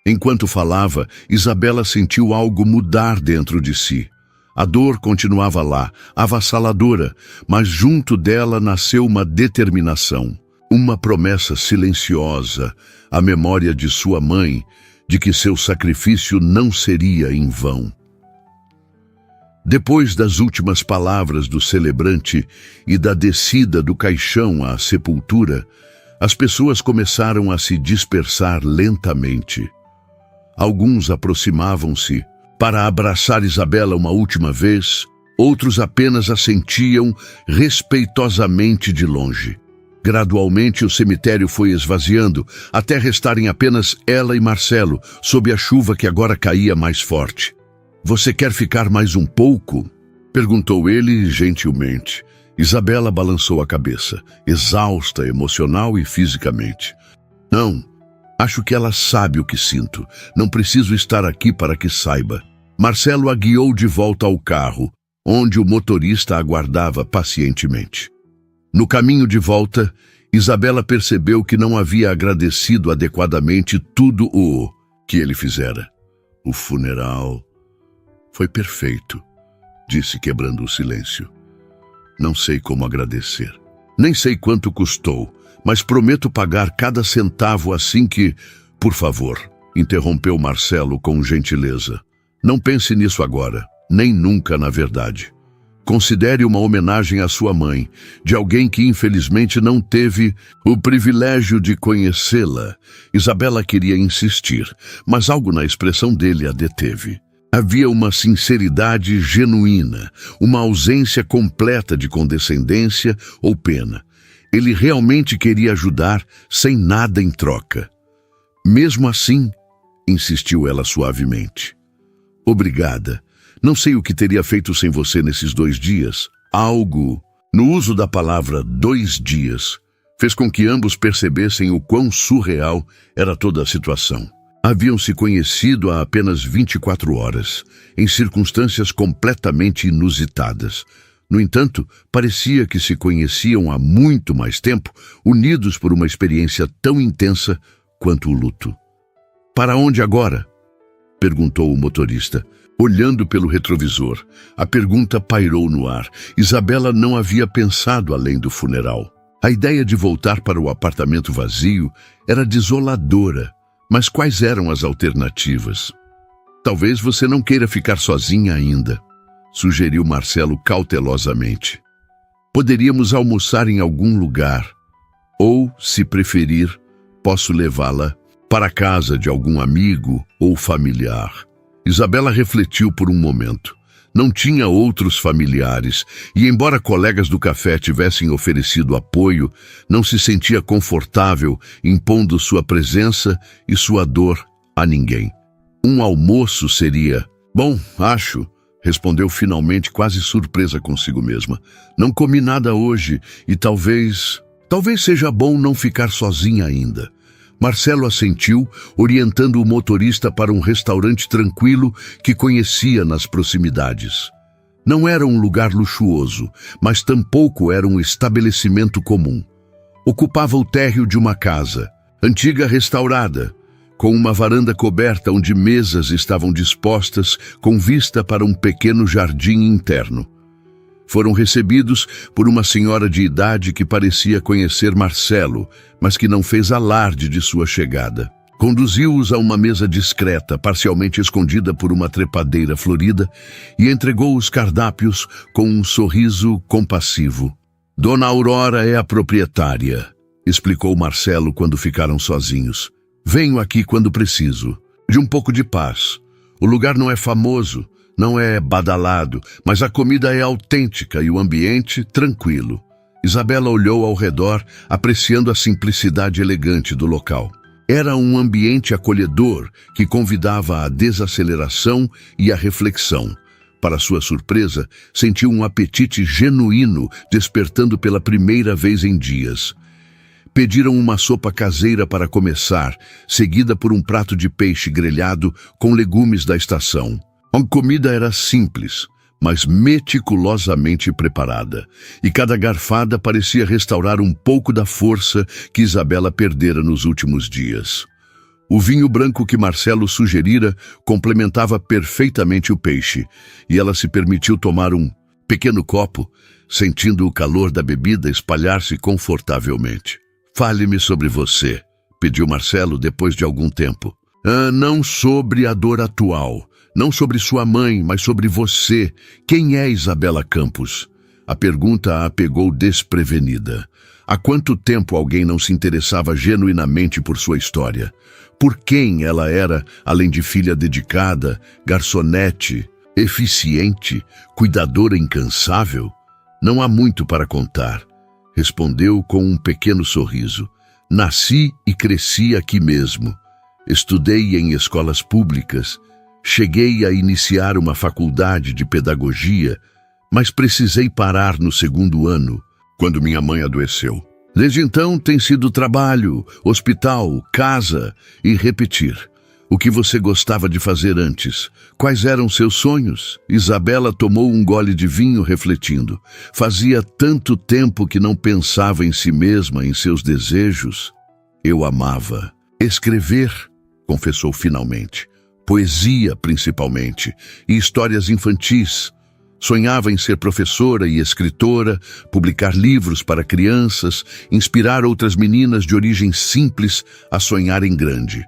Enquanto falava, Isabela sentiu algo mudar dentro de si. A dor continuava lá, avassaladora, mas junto dela nasceu uma determinação, uma promessa silenciosa, a memória de sua mãe, de que seu sacrifício não seria em vão. Depois das últimas palavras do celebrante e da descida do caixão à sepultura, as pessoas começaram a se dispersar lentamente. Alguns aproximavam-se para abraçar Isabela uma última vez, outros apenas a sentiam respeitosamente de longe. Gradualmente o cemitério foi esvaziando, até restarem apenas ela e Marcelo, sob a chuva que agora caía mais forte. "Você quer ficar mais um pouco?" perguntou ele gentilmente. Isabela balançou a cabeça, exausta emocional e fisicamente. "Não. Acho que ela sabe o que sinto. Não preciso estar aqui para que saiba." Marcelo a guiou de volta ao carro, onde o motorista aguardava pacientemente. No caminho de volta, Isabela percebeu que não havia agradecido adequadamente tudo o que ele fizera. "O funeral foi perfeito", disse quebrando o silêncio. "Não sei como agradecer. Nem sei quanto custou, mas prometo pagar cada centavo assim que..." "Por favor", interrompeu Marcelo com gentileza. "Não pense nisso agora, nem nunca, na verdade. Considere uma homenagem à sua mãe, de alguém que infelizmente não teve o privilégio de conhecê-la." Isabela queria insistir, mas algo na expressão dele a deteve. Havia uma sinceridade genuína, uma ausência completa de condescendência ou pena. Ele realmente queria ajudar sem nada em troca. "Mesmo assim", insistiu ela suavemente. "Obrigada. Não sei o que teria feito sem você nesses 2 dias. Algo, no uso da palavra 2 dias, fez com que ambos percebessem o quão surreal era toda a situação. Haviam se conhecido há apenas 24 horas, em circunstâncias completamente inusitadas. No entanto, parecia que se conheciam há muito mais tempo, unidos por uma experiência tão intensa quanto o luto. "Para onde agora?" perguntou o motorista. Olhando pelo retrovisor, a pergunta pairou no ar. Isabela não havia pensado além do funeral. A ideia de voltar para o apartamento vazio era desoladora, mas quais eram as alternativas? "Talvez você não queira ficar sozinha ainda", sugeriu Marcelo cautelosamente. "Poderíamos almoçar em algum lugar, ou, se preferir, posso levá-la para a casa de algum amigo ou familiar." Isabela refletiu por um momento. Não tinha outros familiares e, embora colegas do café tivessem oferecido apoio, não se sentia confortável impondo sua presença e sua dor a ninguém. "Um almoço seria... Bom, acho", respondeu finalmente, quase surpresa consigo mesma. "Não comi nada hoje e talvez seja bom não ficar sozinha ainda." Marcelo assentiu, orientando o motorista para um restaurante tranquilo que conhecia nas proximidades. Não era um lugar luxuoso, mas tampouco era um estabelecimento comum. Ocupava o térreo de uma casa, antiga restaurada, com uma varanda coberta onde mesas estavam dispostas com vista para um pequeno jardim interno. Foram recebidos por uma senhora de idade que parecia conhecer Marcelo, mas que não fez alarde de sua chegada. Conduziu-os a uma mesa discreta, parcialmente escondida por uma trepadeira florida, e entregou os cardápios com um sorriso compassivo. "Dona Aurora é a proprietária", explicou Marcelo quando ficaram sozinhos. "Venho aqui quando preciso, de um pouco de paz. O lugar não é famoso, não é badalado, mas a comida é autêntica e o ambiente tranquilo." Isabela olhou ao redor, apreciando a simplicidade elegante do local. Era um ambiente acolhedor que convidava à desaceleração e à reflexão. Para sua surpresa, sentiu um apetite genuíno despertando pela primeira vez em dias. Pediram uma sopa caseira para começar, seguida por um prato de peixe grelhado com legumes da estação. A comida era simples, mas meticulosamente preparada, e cada garfada parecia restaurar um pouco da força que Isabela perdera nos últimos dias. O vinho branco que Marcelo sugerira complementava perfeitamente o peixe, e ela se permitiu tomar um pequeno copo, sentindo o calor da bebida espalhar-se confortavelmente. "Fale-me sobre você", pediu Marcelo depois de algum tempo. "Não sobre a dor atual. Não sobre sua mãe, mas sobre você. Quem é Isabela Campos?" A pergunta a pegou desprevenida. Há quanto tempo alguém não se interessava genuinamente por sua história? Por quem ela era, além de filha dedicada, garçonete, eficiente, cuidadora incansável? "Não há muito para contar", respondeu com um pequeno sorriso. "Nasci e cresci aqui mesmo. Estudei em escolas públicas. Cheguei a iniciar uma faculdade de pedagogia, mas precisei parar no 2º ano, quando minha mãe adoeceu. Desde então tem sido trabalho, hospital, casa e repetir. O que você gostava de fazer antes? Quais eram seus sonhos?" Isabela tomou um gole de vinho refletindo. Fazia tanto tempo que não pensava em si mesma, em seus desejos. "Eu amava escrever", confessou finalmente. "Poesia, principalmente, e histórias infantis. Sonhava em ser professora e escritora, publicar livros para crianças, inspirar outras meninas de origem simples a sonharem grande."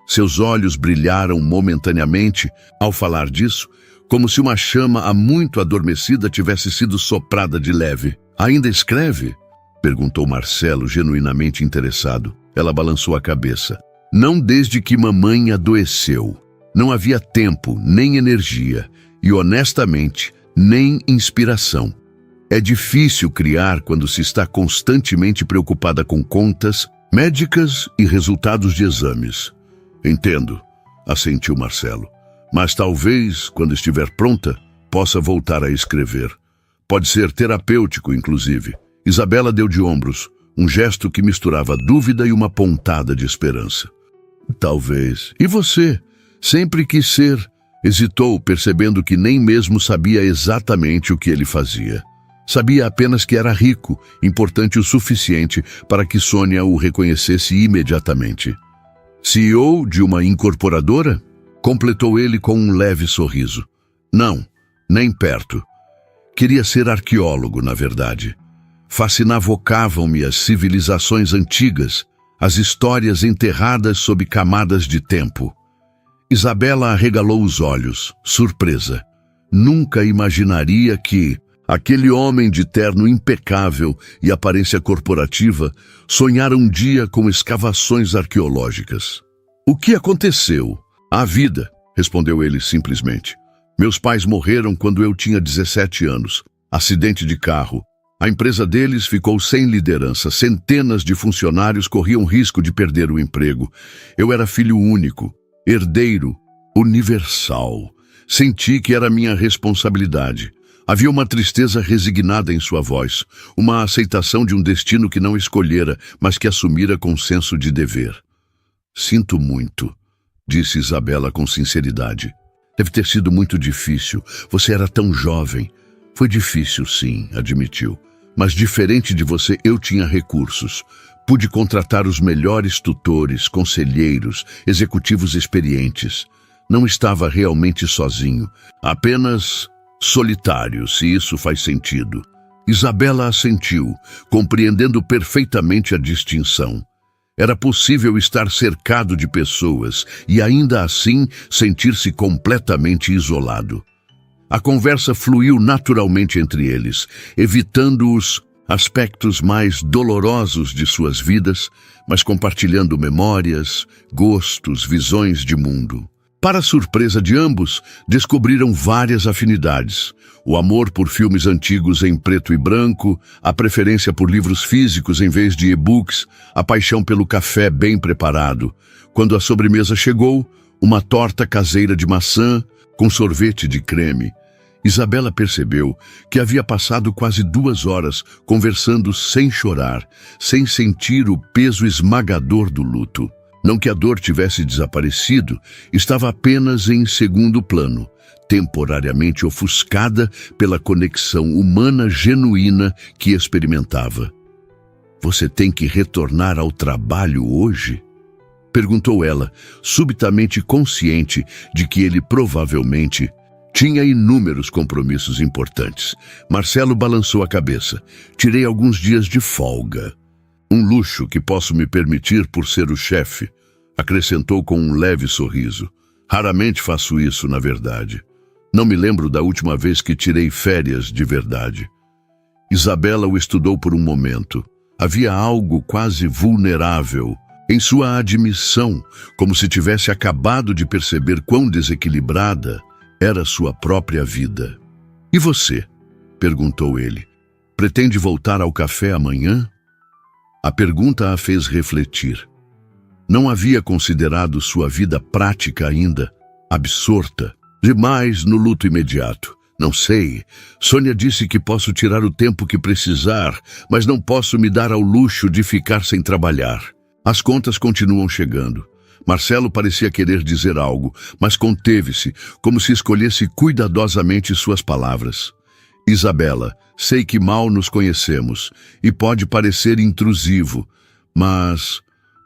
Seus olhos brilharam momentaneamente ao falar disso, como se uma chama há muito adormecida tivesse sido soprada de leve. "Ainda escreve?" perguntou Marcelo, genuinamente interessado. Ela balançou a cabeça. "Não desde que mamãe adoeceu. Não havia tempo, nem energia, e honestamente, nem inspiração. É difícil criar quando se está constantemente preocupada com contas, médicas e resultados de exames." "Entendo", assentiu Marcelo. Mas talvez, quando estiver pronta, possa voltar a escrever. Pode ser terapêutico, inclusive. Isabela deu de ombros, um gesto que misturava dúvida e uma pontada de esperança. Talvez. E você? Sempre quis ser. Hesitou, percebendo que nem mesmo sabia exatamente o que ele fazia. Sabia apenas que era rico, importante o suficiente para que Sônia o reconhecesse imediatamente. CEO de uma incorporadora? Completou ele com um leve sorriso. Não, nem perto. Queria ser arqueólogo, na verdade. Fascinavocavam-me as civilizações antigas, as histórias enterradas sob camadas de tempo. Isabela arregalou os olhos, surpresa. Nunca imaginaria que aquele homem de terno impecável e aparência corporativa sonhara um dia com escavações arqueológicas. O que aconteceu? A vida, respondeu ele simplesmente. Meus pais morreram quando eu tinha 17 anos. Acidente de carro. A empresa deles ficou sem liderança. Centenas de funcionários corriam risco de perder o emprego. Eu era filho único, herdeiro, universal. Senti que era minha responsabilidade. Havia uma tristeza resignada em sua voz, uma aceitação de um destino que não escolhera, mas que assumira com senso de dever. Sinto muito, disse Isabela com sinceridade. Deve ter sido muito difícil. Você era tão jovem. Foi difícil, sim, admitiu. Mas diferente de você, eu tinha recursos. Pude contratar os melhores tutores, conselheiros, executivos experientes. Não estava realmente sozinho, apenas solitário, se isso faz sentido. Isabela assentiu, compreendendo perfeitamente a distinção. Era possível estar cercado de pessoas e ainda assim sentir-se completamente isolado. A conversa fluiu naturalmente entre eles, evitando os aspectos mais dolorosos de suas vidas, mas compartilhando memórias, gostos, visões de mundo. Para surpresa de ambos, descobriram várias afinidades. O amor por filmes antigos em preto e branco, a preferência por livros físicos em vez de e-books, a paixão pelo café bem preparado. Quando a sobremesa chegou, uma torta caseira de maçã com sorvete de creme. Isabela percebeu que havia passado quase 2 horas conversando sem chorar, sem sentir o peso esmagador do luto. Não que a dor tivesse desaparecido, estava apenas em segundo plano, temporariamente ofuscada pela conexão humana genuína que experimentava. Você tem que retornar ao trabalho hoje? Perguntou ela, subitamente consciente de que ele provavelmente tinha inúmeros compromissos importantes. Marcelo balançou a cabeça. Tirei alguns dias de folga. Um luxo que posso me permitir por ser o chefe, acrescentou com um leve sorriso. Raramente faço isso, na verdade. Não me lembro da última vez que tirei férias de verdade. Isabela o estudou por um momento. Havia algo quase vulnerável em sua admissão, como se tivesse acabado de perceber quão desequilibrada era sua própria vida. E você? Perguntou ele. Pretende voltar ao café amanhã? A pergunta a fez refletir. Não havia considerado sua vida prática ainda, absorta, demais no luto imediato. Não sei. Sônia disse que posso tirar o tempo que precisar, mas não posso me dar ao luxo de ficar sem trabalhar. As contas continuam chegando. Marcelo parecia querer dizer algo, mas conteve-se, como se escolhesse cuidadosamente suas palavras. Isabela, sei que mal nos conhecemos e pode parecer intrusivo, mas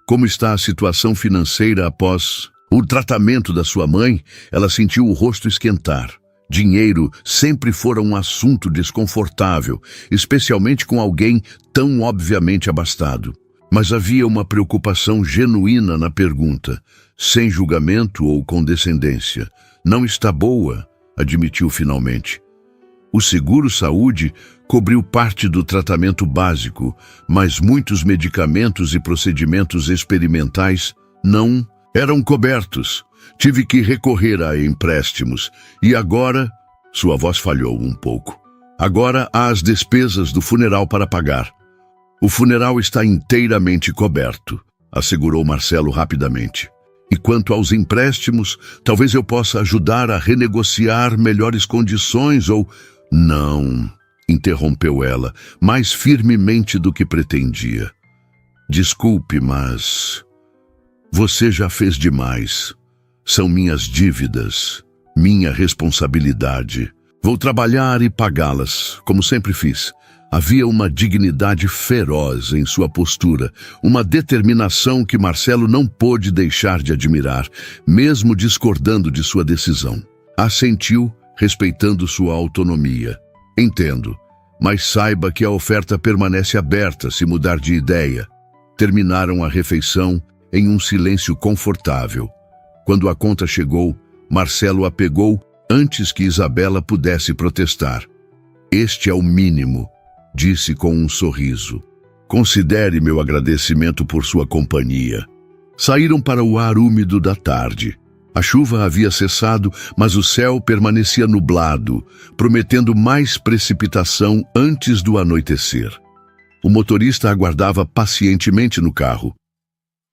como está a situação financeira após o tratamento da sua mãe? Ela sentiu o rosto esquentar. Dinheiro sempre fora um assunto desconfortável, especialmente com alguém tão obviamente abastado. Mas havia uma preocupação genuína na pergunta, sem julgamento ou condescendência. Não está boa, admitiu finalmente. O seguro-saúde cobriu parte do tratamento básico, mas muitos medicamentos e procedimentos experimentais não eram cobertos. Tive que recorrer a empréstimos. E agora... Sua voz falhou um pouco. Agora há as despesas do funeral para pagar. O funeral está inteiramente coberto, assegurou Marcelo rapidamente. E quanto aos empréstimos, talvez eu possa ajudar a renegociar melhores condições ou... Não, interrompeu ela, mais firmemente do que pretendia. Desculpe, mas... Você já fez demais. São minhas dívidas, minha responsabilidade. Vou trabalhar e pagá-las, como sempre fiz. Havia uma dignidade feroz em sua postura, uma determinação que Marcelo não pôde deixar de admirar, mesmo discordando de sua decisão. Assentiu, respeitando sua autonomia. Entendo, mas saiba que a oferta permanece aberta se mudar de ideia. Terminaram a refeição em um silêncio confortável. Quando a conta chegou, Marcelo a pegou antes que Isabela pudesse protestar. Este é o mínimo, disse com um sorriso. Considere meu agradecimento por sua companhia. Saíram para o ar úmido da tarde. A chuva havia cessado, mas o céu permanecia nublado, prometendo mais precipitação antes do anoitecer. O motorista aguardava pacientemente no carro.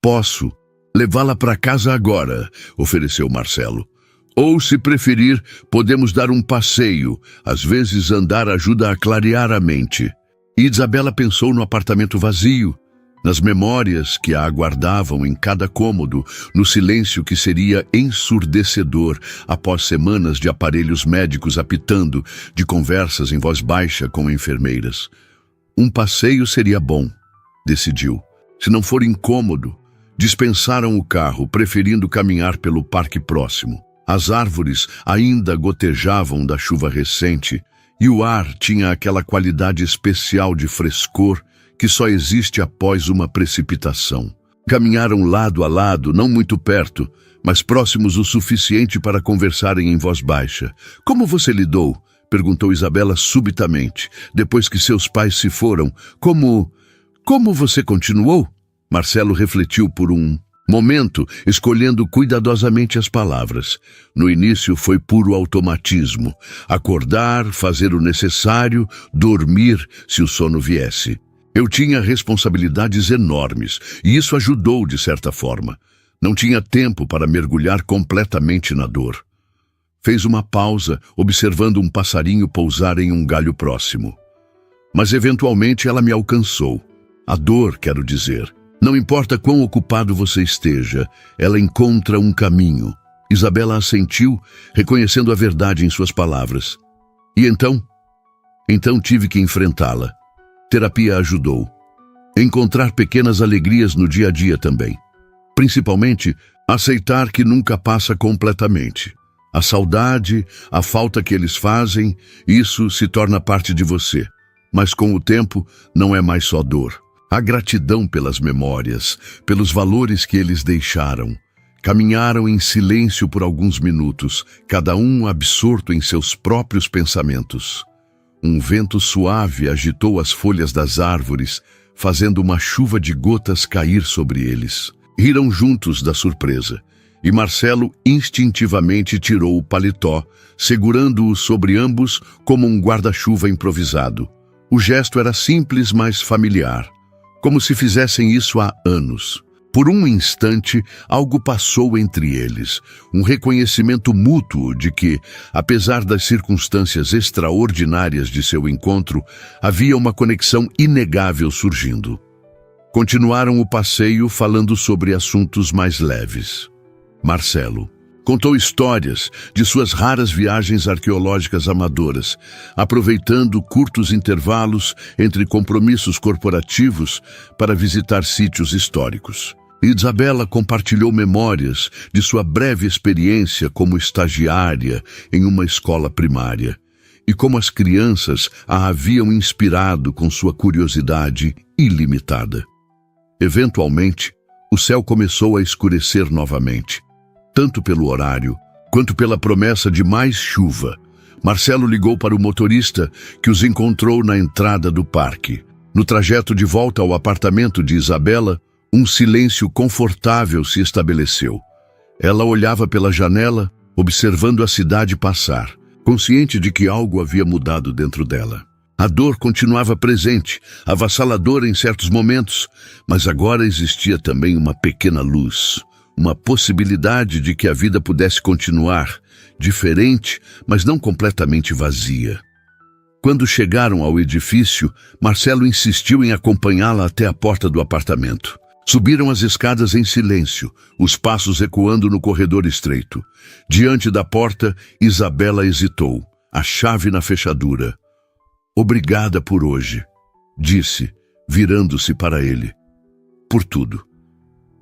Posso levá-la para casa agora, ofereceu Marcelo. Ou, se preferir, podemos dar um passeio. Às vezes andar ajuda a clarear a mente. E Isabela pensou no apartamento vazio, nas memórias que a aguardavam em cada cômodo, no silêncio que seria ensurdecedor após semanas de aparelhos médicos apitando, de conversas em voz baixa com enfermeiras. Um passeio seria bom, decidiu. Se não for incômodo, dispensaram o carro, preferindo caminhar pelo parque próximo. As árvores ainda gotejavam da chuva recente e o ar tinha aquela qualidade especial de frescor que só existe após uma precipitação. Caminharam lado a lado, não muito perto, mas próximos o suficiente para conversarem em voz baixa. Como você lidou? Perguntou Isabela subitamente, depois que seus pais se foram. Como você continuou? Marcelo refletiu por um momento, escolhendo cuidadosamente as palavras. No início foi puro automatismo. Acordar, fazer o necessário, dormir se o sono viesse. Eu tinha responsabilidades enormes, e isso ajudou de certa forma. Não tinha tempo para mergulhar completamente na dor. Fez uma pausa, observando um passarinho pousar em um galho próximo. Mas eventualmente ela me alcançou. A dor, quero dizer. Não importa quão ocupado você esteja, ela encontra um caminho. Isabela assentiu, reconhecendo a verdade em suas palavras. E então? Então tive que enfrentá-la. Terapia ajudou. Encontrar pequenas alegrias no dia a dia também. Principalmente, aceitar que nunca passa completamente. A saudade, a falta que eles fazem, isso se torna parte de você. Mas com o tempo, não é mais só dor. A gratidão pelas memórias, pelos valores que eles deixaram. Caminharam em silêncio por alguns minutos, cada um absorto em seus próprios pensamentos. Um vento suave agitou as folhas das árvores, fazendo uma chuva de gotas cair sobre eles. Riram juntos da surpresa, e Marcelo instintivamente tirou o paletó, segurando-o sobre ambos como um guarda-chuva improvisado. O gesto era simples, mas familiar. Como se fizessem isso há anos. Por um instante, algo passou entre eles, um reconhecimento mútuo de que, apesar das circunstâncias extraordinárias de seu encontro, havia uma conexão inegável surgindo. Continuaram o passeio falando sobre assuntos mais leves. Marcelo contou histórias de suas raras viagens arqueológicas amadoras, aproveitando curtos intervalos entre compromissos corporativos para visitar sítios históricos. Isabela compartilhou memórias de sua breve experiência como estagiária em uma escola primária e como as crianças a haviam inspirado com sua curiosidade ilimitada. Eventualmente, o céu começou a escurecer novamente. Tanto pelo horário, quanto pela promessa de mais chuva. Marcelo ligou para o motorista, que os encontrou na entrada do parque. No trajeto de volta ao apartamento de Isabela, um silêncio confortável se estabeleceu. Ela olhava pela janela, observando a cidade passar, consciente de que algo havia mudado dentro dela. A dor continuava presente, avassaladora em certos momentos, mas agora existia também uma pequena luz. uma possibilidade de que a vida pudesse continuar, diferente, mas não completamente vazia. Quando chegaram ao edifício, Marcelo insistiu em acompanhá-la até a porta do apartamento. Subiram as escadas em silêncio, os passos ecoando no corredor estreito. Diante da porta, Isabela hesitou, a chave na fechadura. "Obrigada por hoje", disse, virando-se para ele. "Por tudo.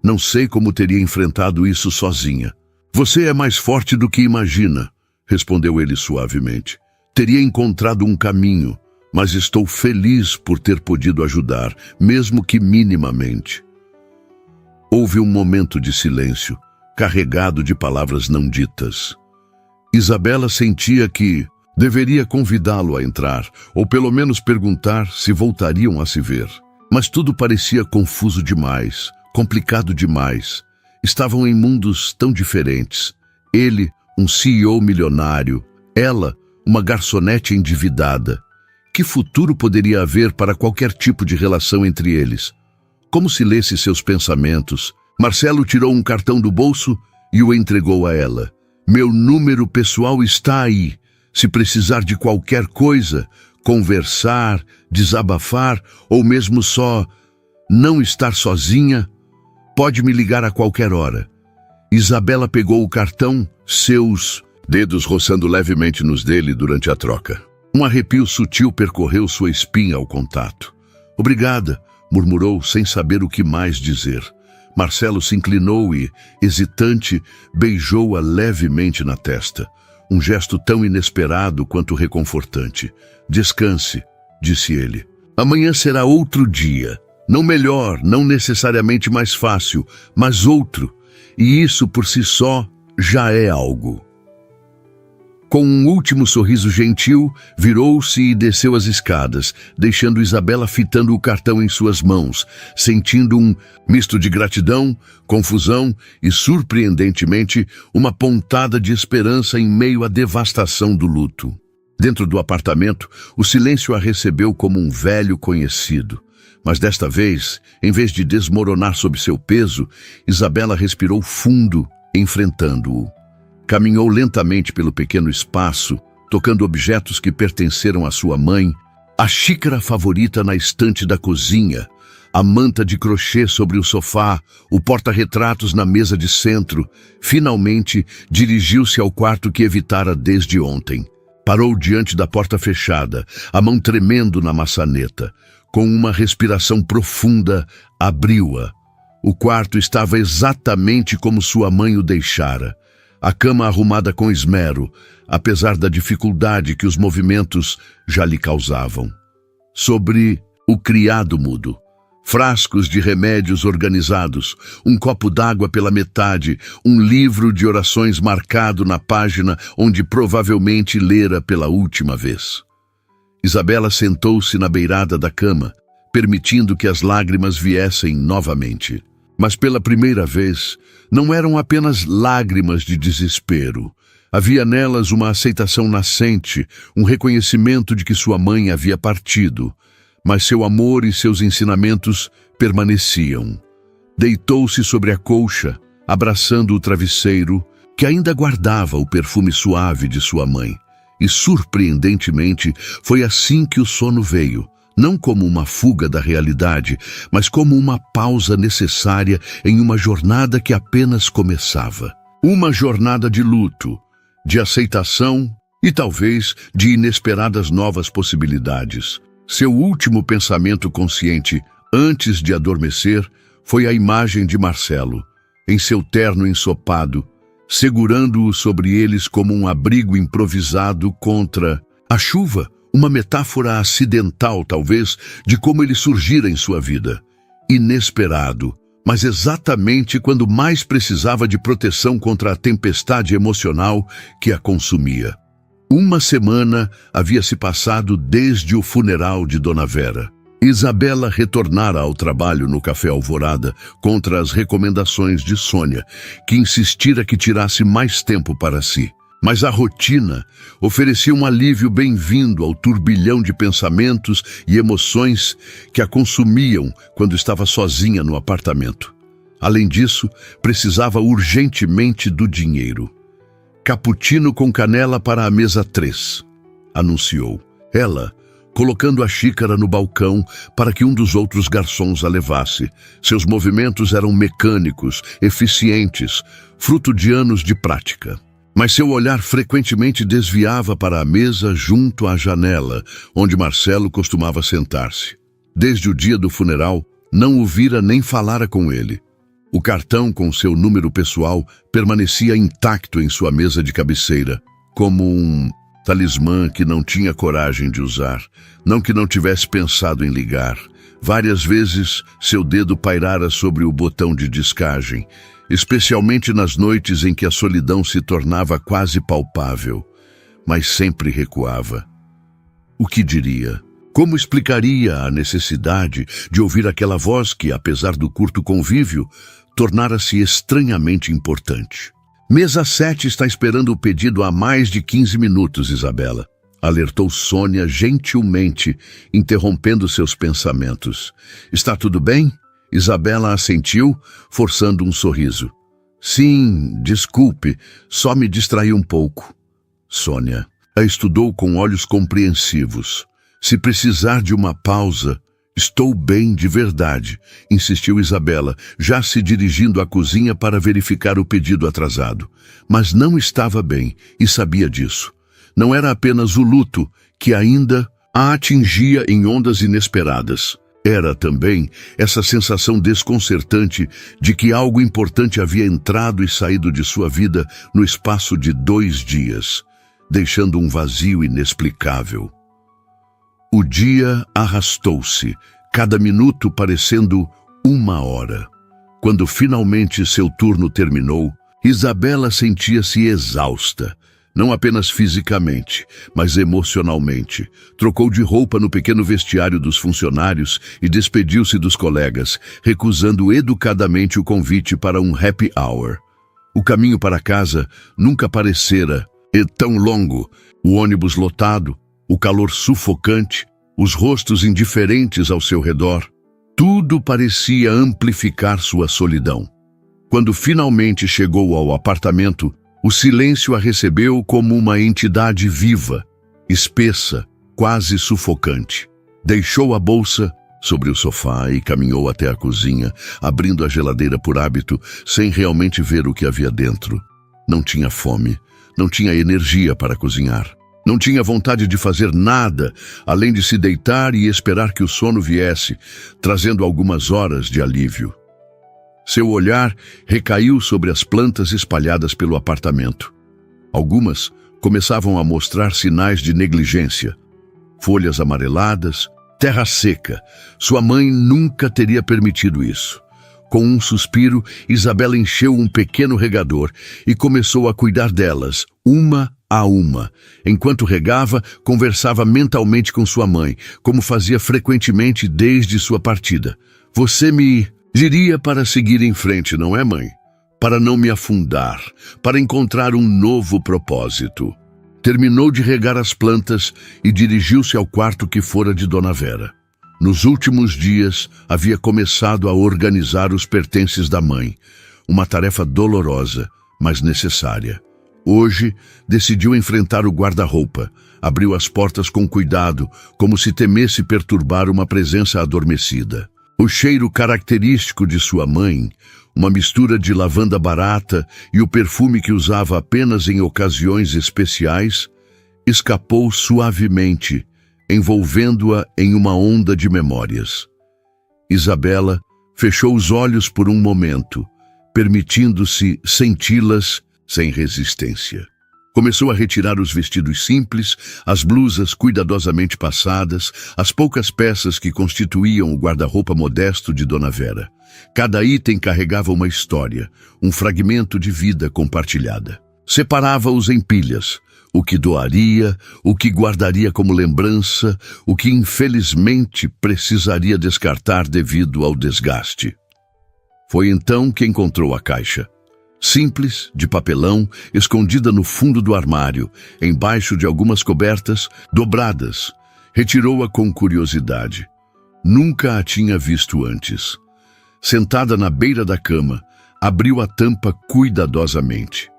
Não sei como teria enfrentado isso sozinha." "Você é mais forte do que imagina", respondeu ele suavemente. "Teria encontrado um caminho, mas estou feliz por ter podido ajudar, mesmo que minimamente." Houve um momento de silêncio, carregado de palavras não ditas. Isabela sentia que deveria convidá-lo a entrar, ou pelo menos perguntar se voltariam a se ver. Mas tudo parecia confuso demais, complicado demais. Estavam em mundos tão diferentes. Ele, um CEO milionário, ela, uma garçonete endividada. Que futuro poderia haver para qualquer tipo de relação entre eles? Como se lesse seus pensamentos, Marcelo tirou um cartão do bolso e o entregou a ela. "Meu número pessoal está aí. Se precisar de qualquer coisa, conversar, desabafar ou mesmo só não estar sozinha, pode me ligar a qualquer hora." Isabela pegou o cartão, seus dedos roçando levemente nos dele durante a troca. Um arrepio sutil percorreu sua espinha ao contato. "Obrigada", murmurou sem saber o que mais dizer. Marcelo se inclinou e, hesitante, beijou-a levemente na testa. Um gesto tão inesperado quanto reconfortante. "Descanse", disse ele. "Amanhã será outro dia. Não melhor, não necessariamente mais fácil, mas outro. E isso por si só já é algo." Com um último sorriso gentil, virou-se e desceu as escadas, deixando Isabela fitando o cartão em suas mãos, sentindo um misto de gratidão, confusão e, surpreendentemente, uma pontada de esperança em meio à devastação do luto. Dentro do apartamento, o silêncio a recebeu como um velho conhecido. Mas desta vez, em vez de desmoronar sob seu peso, Isabela respirou fundo, enfrentando-o. Caminhou lentamente pelo pequeno espaço, tocando objetos que pertenceram à sua mãe, a xícara favorita na estante da cozinha, a manta de crochê sobre o sofá, o porta-retratos na mesa de centro. Finalmente, dirigiu-se ao quarto que evitara desde ontem. Parou diante da porta fechada, a mão tremendo na maçaneta. Com uma respiração profunda, abriu-a. O quarto estava exatamente como sua mãe o deixara. A cama arrumada com esmero, apesar da dificuldade que os movimentos já lhe causavam. Sobre o criado mudo, frascos de remédios organizados, um copo d'água pela metade, um livro de orações marcado na página onde provavelmente lera pela última vez. Isabela sentou-se na beirada da cama, permitindo que as lágrimas viessem novamente. Mas pela primeira vez, não eram apenas lágrimas de desespero. Havia nelas uma aceitação nascente, um reconhecimento de que sua mãe havia partido. Mas seu amor e seus ensinamentos permaneciam. Deitou-se sobre a colcha, abraçando o travesseiro, que ainda guardava o perfume suave de sua mãe. E, surpreendentemente, foi assim que o sono veio. Não como uma fuga da realidade, mas como uma pausa necessária em uma jornada que apenas começava. Uma jornada de luto, de aceitação e talvez de inesperadas novas possibilidades. Seu último pensamento consciente, antes de adormecer, foi a imagem de Marcelo, em seu terno ensopado, segurando-o sobre eles como um abrigo improvisado contra a chuva. Uma metáfora acidental, talvez, de como ele surgira em sua vida. Inesperado, mas exatamente quando mais precisava de proteção contra a tempestade emocional que a consumia. Uma semana havia se passado desde o funeral de Dona Vera. Isabela retornara ao trabalho no Café Alvorada contra as recomendações de Sônia, que insistira que tirasse mais tempo para si. Mas a rotina oferecia um alívio bem-vindo ao turbilhão de pensamentos e emoções que a consumiam quando estava sozinha no apartamento. Além disso, precisava urgentemente do dinheiro. Cappuccino com canela para a mesa 3, anunciou. Ela, colocando a xícara no balcão para que um dos outros garçons a levasse. Seus movimentos eram mecânicos, eficientes, fruto de anos de prática. Mas seu olhar frequentemente desviava para a mesa junto à janela, onde Marcelo costumava sentar-se. Desde o dia do funeral, não o vira nem falara com ele. O cartão com seu número pessoal permanecia intacto em sua mesa de cabeceira, como um talismã que não tinha coragem de usar, não que não tivesse pensado em ligar. Várias vezes seu dedo pairara sobre o botão de descagem, especialmente nas noites em que a solidão se tornava quase palpável, mas sempre recuava. O que diria? Como explicaria a necessidade de ouvir aquela voz que, apesar do curto convívio, tornara-se estranhamente importante? Mesa 7 está esperando o pedido há mais de 15 minutos, Isabela, alertou Sônia gentilmente, interrompendo seus pensamentos. Está tudo bem? Isabela assentiu, forçando um sorriso. Sim, desculpe, só me distraí um pouco. Sônia a estudou com olhos compreensivos. Se precisar de uma pausa, estou bem de verdade, insistiu Isabela, já se dirigindo à cozinha para verificar o pedido atrasado. Mas não estava bem e sabia disso. Não era apenas o luto que ainda a atingia em ondas inesperadas. Era também essa sensação desconcertante de que algo importante havia entrado e saído de sua vida no espaço de 2 dias, deixando um vazio inexplicável. O dia arrastou-se, cada minuto parecendo 1 hora. Quando finalmente seu turno terminou, Isabela sentia-se exausta. Não apenas fisicamente, mas emocionalmente. Trocou de roupa no pequeno vestiário dos funcionários e despediu-se dos colegas, recusando educadamente o convite para um happy hour. O caminho para casa nunca parecera tão longo. O ônibus lotado, o calor sufocante, os rostos indiferentes ao seu redor. Tudo parecia amplificar sua solidão. Quando finalmente chegou ao apartamento, o silêncio a recebeu como uma entidade viva, espessa, quase sufocante. Deixou a bolsa sobre o sofá e caminhou até a cozinha, abrindo a geladeira por hábito, sem realmente ver o que havia dentro. Não tinha fome, não tinha energia para cozinhar. Não tinha vontade de fazer nada, além de se deitar e esperar que o sono viesse, trazendo algumas horas de alívio. Seu olhar recaiu sobre as plantas espalhadas pelo apartamento. Algumas começavam a mostrar sinais de negligência. Folhas amareladas, terra seca. Sua mãe nunca teria permitido isso. Com um suspiro, Isabela encheu um pequeno regador e começou a cuidar delas, uma a uma. Enquanto regava, conversava mentalmente com sua mãe, como fazia frequentemente desde sua partida. Você me diria para seguir em frente, não é, mãe? Para não me afundar, para encontrar um novo propósito. Terminou de regar as plantas e dirigiu-se ao quarto que fora de Dona Vera. Nos últimos dias, havia começado a organizar os pertences da mãe. Uma tarefa dolorosa, mas necessária. Hoje, decidiu enfrentar o guarda-roupa. Abriu as portas com cuidado, como se temesse perturbar uma presença adormecida. O cheiro característico de sua mãe, uma mistura de lavanda barata e o perfume que usava apenas em ocasiões especiais, escapou suavemente, envolvendo-a em uma onda de memórias. Isabela fechou os olhos por um momento, permitindo-se senti-las sem resistência. Começou a retirar os vestidos simples, as blusas cuidadosamente passadas, as poucas peças que constituíam o guarda-roupa modesto de Dona Vera. Cada item carregava uma história, um fragmento de vida compartilhada. Separava-os em pilhas, o que doaria, o que guardaria como lembrança, o que infelizmente precisaria descartar devido ao desgaste. Foi então que encontrou a caixa. Simples, de papelão, escondida no fundo do armário, embaixo de algumas cobertas dobradas. Retirou-a com curiosidade. Nunca a tinha visto antes. sentada na beira da cama, abriu a tampa cuidadosamente.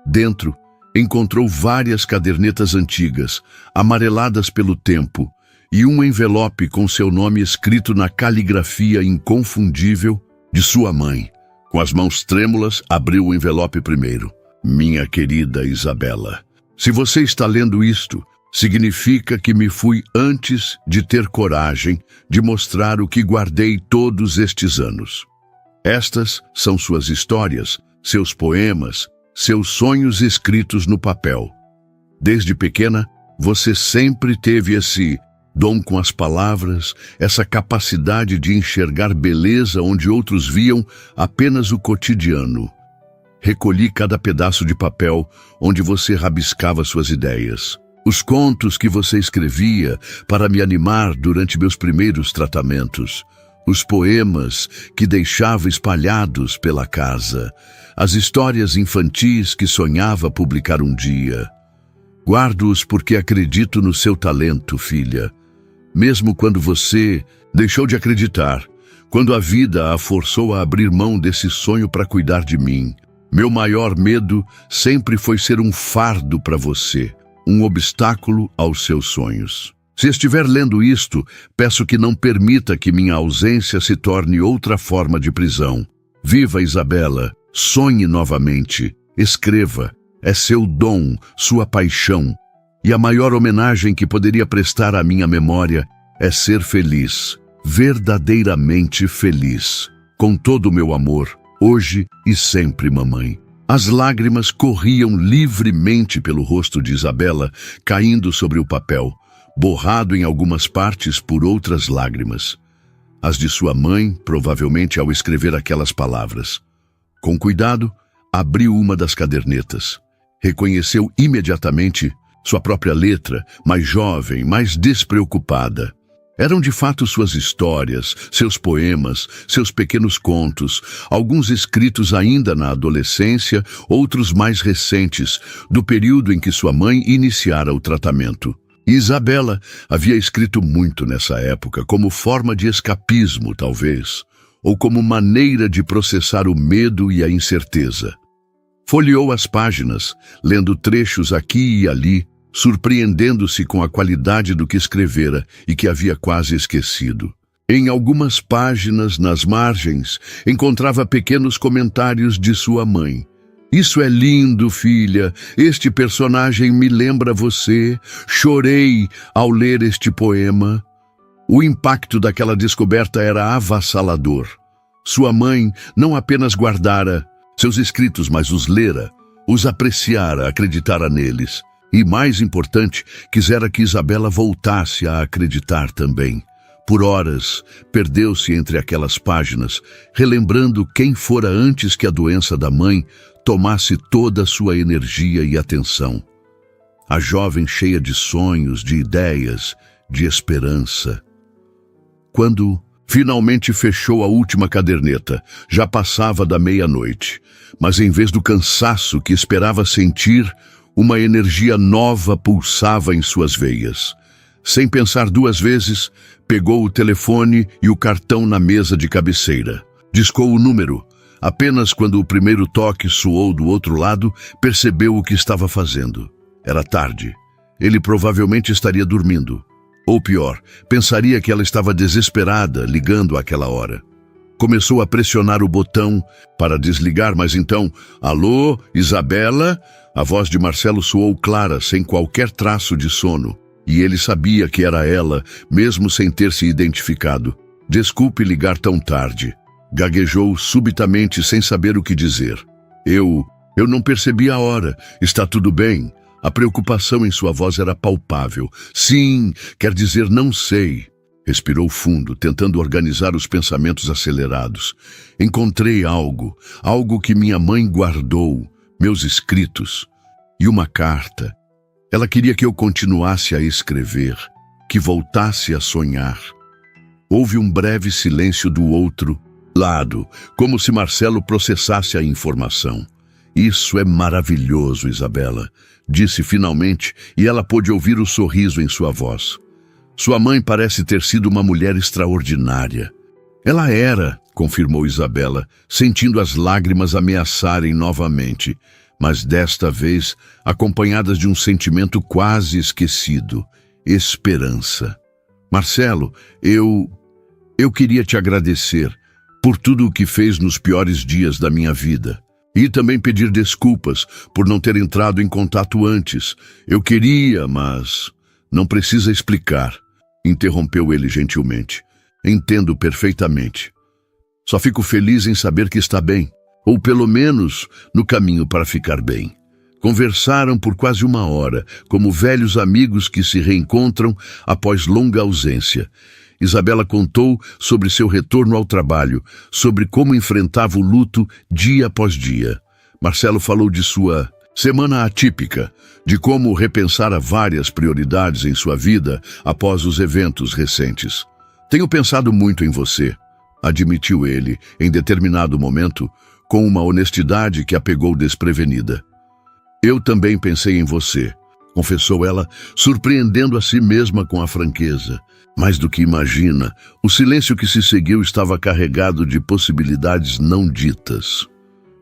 Dentro, encontrou várias cadernetas antigas, amareladas pelo tempo, e um envelope com seu nome escrito na caligrafia inconfundível de sua mãe. Com as mãos trêmulas, abriu o envelope primeiro. Minha querida Isabela, se você está lendo isto, significa que me fui antes de ter coragem de mostrar o que guardei todos estes anos. Estas são suas histórias, seus poemas, seus sonhos escritos no papel. Desde pequena, você sempre teve esse dom com as palavras, essa capacidade de enxergar beleza onde outros viam apenas o cotidiano. Recolhi cada pedaço de papel onde você rabiscava suas ideias. Os contos que você escrevia para me animar durante meus primeiros tratamentos. Os poemas que deixava espalhados pela casa. As histórias infantis que sonhava publicar um dia. Guardo-os porque acredito no seu talento, filha. Mesmo quando você deixou de acreditar, quando a vida a forçou a abrir mão desse sonho para cuidar de mim, meu maior medo sempre foi ser um fardo para você, um obstáculo aos seus sonhos. Se estiver lendo isto, peço que não permita que minha ausência se torne outra forma de prisão. Viva, Isabela, sonhe novamente, escreva, é seu dom, sua paixão. E a maior homenagem que poderia prestar à minha memória é ser feliz, verdadeiramente feliz, com todo o meu amor, hoje e sempre, mamãe. As lágrimas corriam livremente pelo rosto de Isabela, caindo sobre o papel, borrado em algumas partes por outras lágrimas. As de sua mãe, provavelmente ao escrever aquelas palavras. Com cuidado, abriu uma das cadernetas. Reconheceu imediatamente sua própria letra, mais jovem, mais despreocupada. Eram de fato suas histórias, seus poemas, seus pequenos contos, alguns escritos ainda na adolescência, outros mais recentes, do período em que sua mãe iniciara o tratamento. Isabela havia escrito muito nessa época, como forma de escapismo, talvez, ou como maneira de processar o medo e a incerteza. Folheou as páginas, lendo trechos aqui e ali, surpreendendo-se com a qualidade do que escrevera e que havia quase esquecido. Em algumas páginas, nas margens, encontrava pequenos comentários de sua mãe. Isso é lindo, filha. Este personagem me lembra você. Chorei ao ler este poema. O impacto daquela descoberta era avassalador. Sua mãe não apenas guardara seus escritos, mas os lera, os apreciara, acreditara neles. E, mais importante, quisera que Isabela voltasse a acreditar também. Por horas, perdeu-se entre aquelas páginas, relembrando quem fora antes que a doença da mãe tomasse toda a sua energia e atenção. A jovem cheia de sonhos, de ideias, de esperança. Quando finalmente fechou a última caderneta, já passava da meia-noite, mas em vez do cansaço que esperava sentir, uma energia nova pulsava em suas veias. Sem pensar duas vezes, pegou o telefone e o cartão na mesa de cabeceira. Discou o número. Apenas quando o primeiro toque soou do outro lado, percebeu o que estava fazendo. Era tarde. Ele provavelmente estaria dormindo. Ou pior, pensaria que ela estava desesperada, ligando àquela hora. Começou a pressionar o botão para desligar, mas então, alô, Isabela? A voz de Marcelo soou clara, sem qualquer traço de sono. E ele sabia que era ela, mesmo sem ter se identificado. Desculpe ligar tão tarde. Gaguejou subitamente, sem saber o que dizer. Eu não percebi a hora. Está tudo bem? A preocupação em sua voz era palpável. Sim, quer dizer não sei. Respirou fundo, tentando organizar os pensamentos acelerados. Encontrei algo que minha mãe guardou, meus escritos, e uma carta. Ela queria que eu continuasse a escrever, que voltasse a sonhar. Houve um breve silêncio do outro lado, como se Marcelo processasse a informação. Isso é maravilhoso, Isabela, disse finalmente, e ela pôde ouvir o sorriso em sua voz. Sua mãe parece ter sido uma mulher extraordinária. Ela era, confirmou Isabela, sentindo as lágrimas ameaçarem novamente, mas desta vez acompanhadas de um sentimento quase esquecido: esperança. Marcelo, eu queria te agradecer por tudo o que fez nos piores dias da minha vida. E também pedir desculpas por não ter entrado em contato antes. Eu queria, mas não precisa explicar, interrompeu ele gentilmente. Entendo perfeitamente. Só fico feliz em saber que está bem, ou pelo menos no caminho para ficar bem. Conversaram por quase 1 hora, como velhos amigos que se reencontram após longa ausência. Isabela contou sobre seu retorno ao trabalho, sobre como enfrentava o luto dia após dia. Marcelo falou de sua semana atípica, de como repensara várias prioridades em sua vida após os eventos recentes. Tenho pensado muito em você, admitiu ele, em determinado momento, com uma honestidade que a pegou desprevenida. Eu também pensei em você, confessou ela, surpreendendo a si mesma com a franqueza. Mais do que imagina, o silêncio que se seguiu estava carregado de possibilidades não ditas.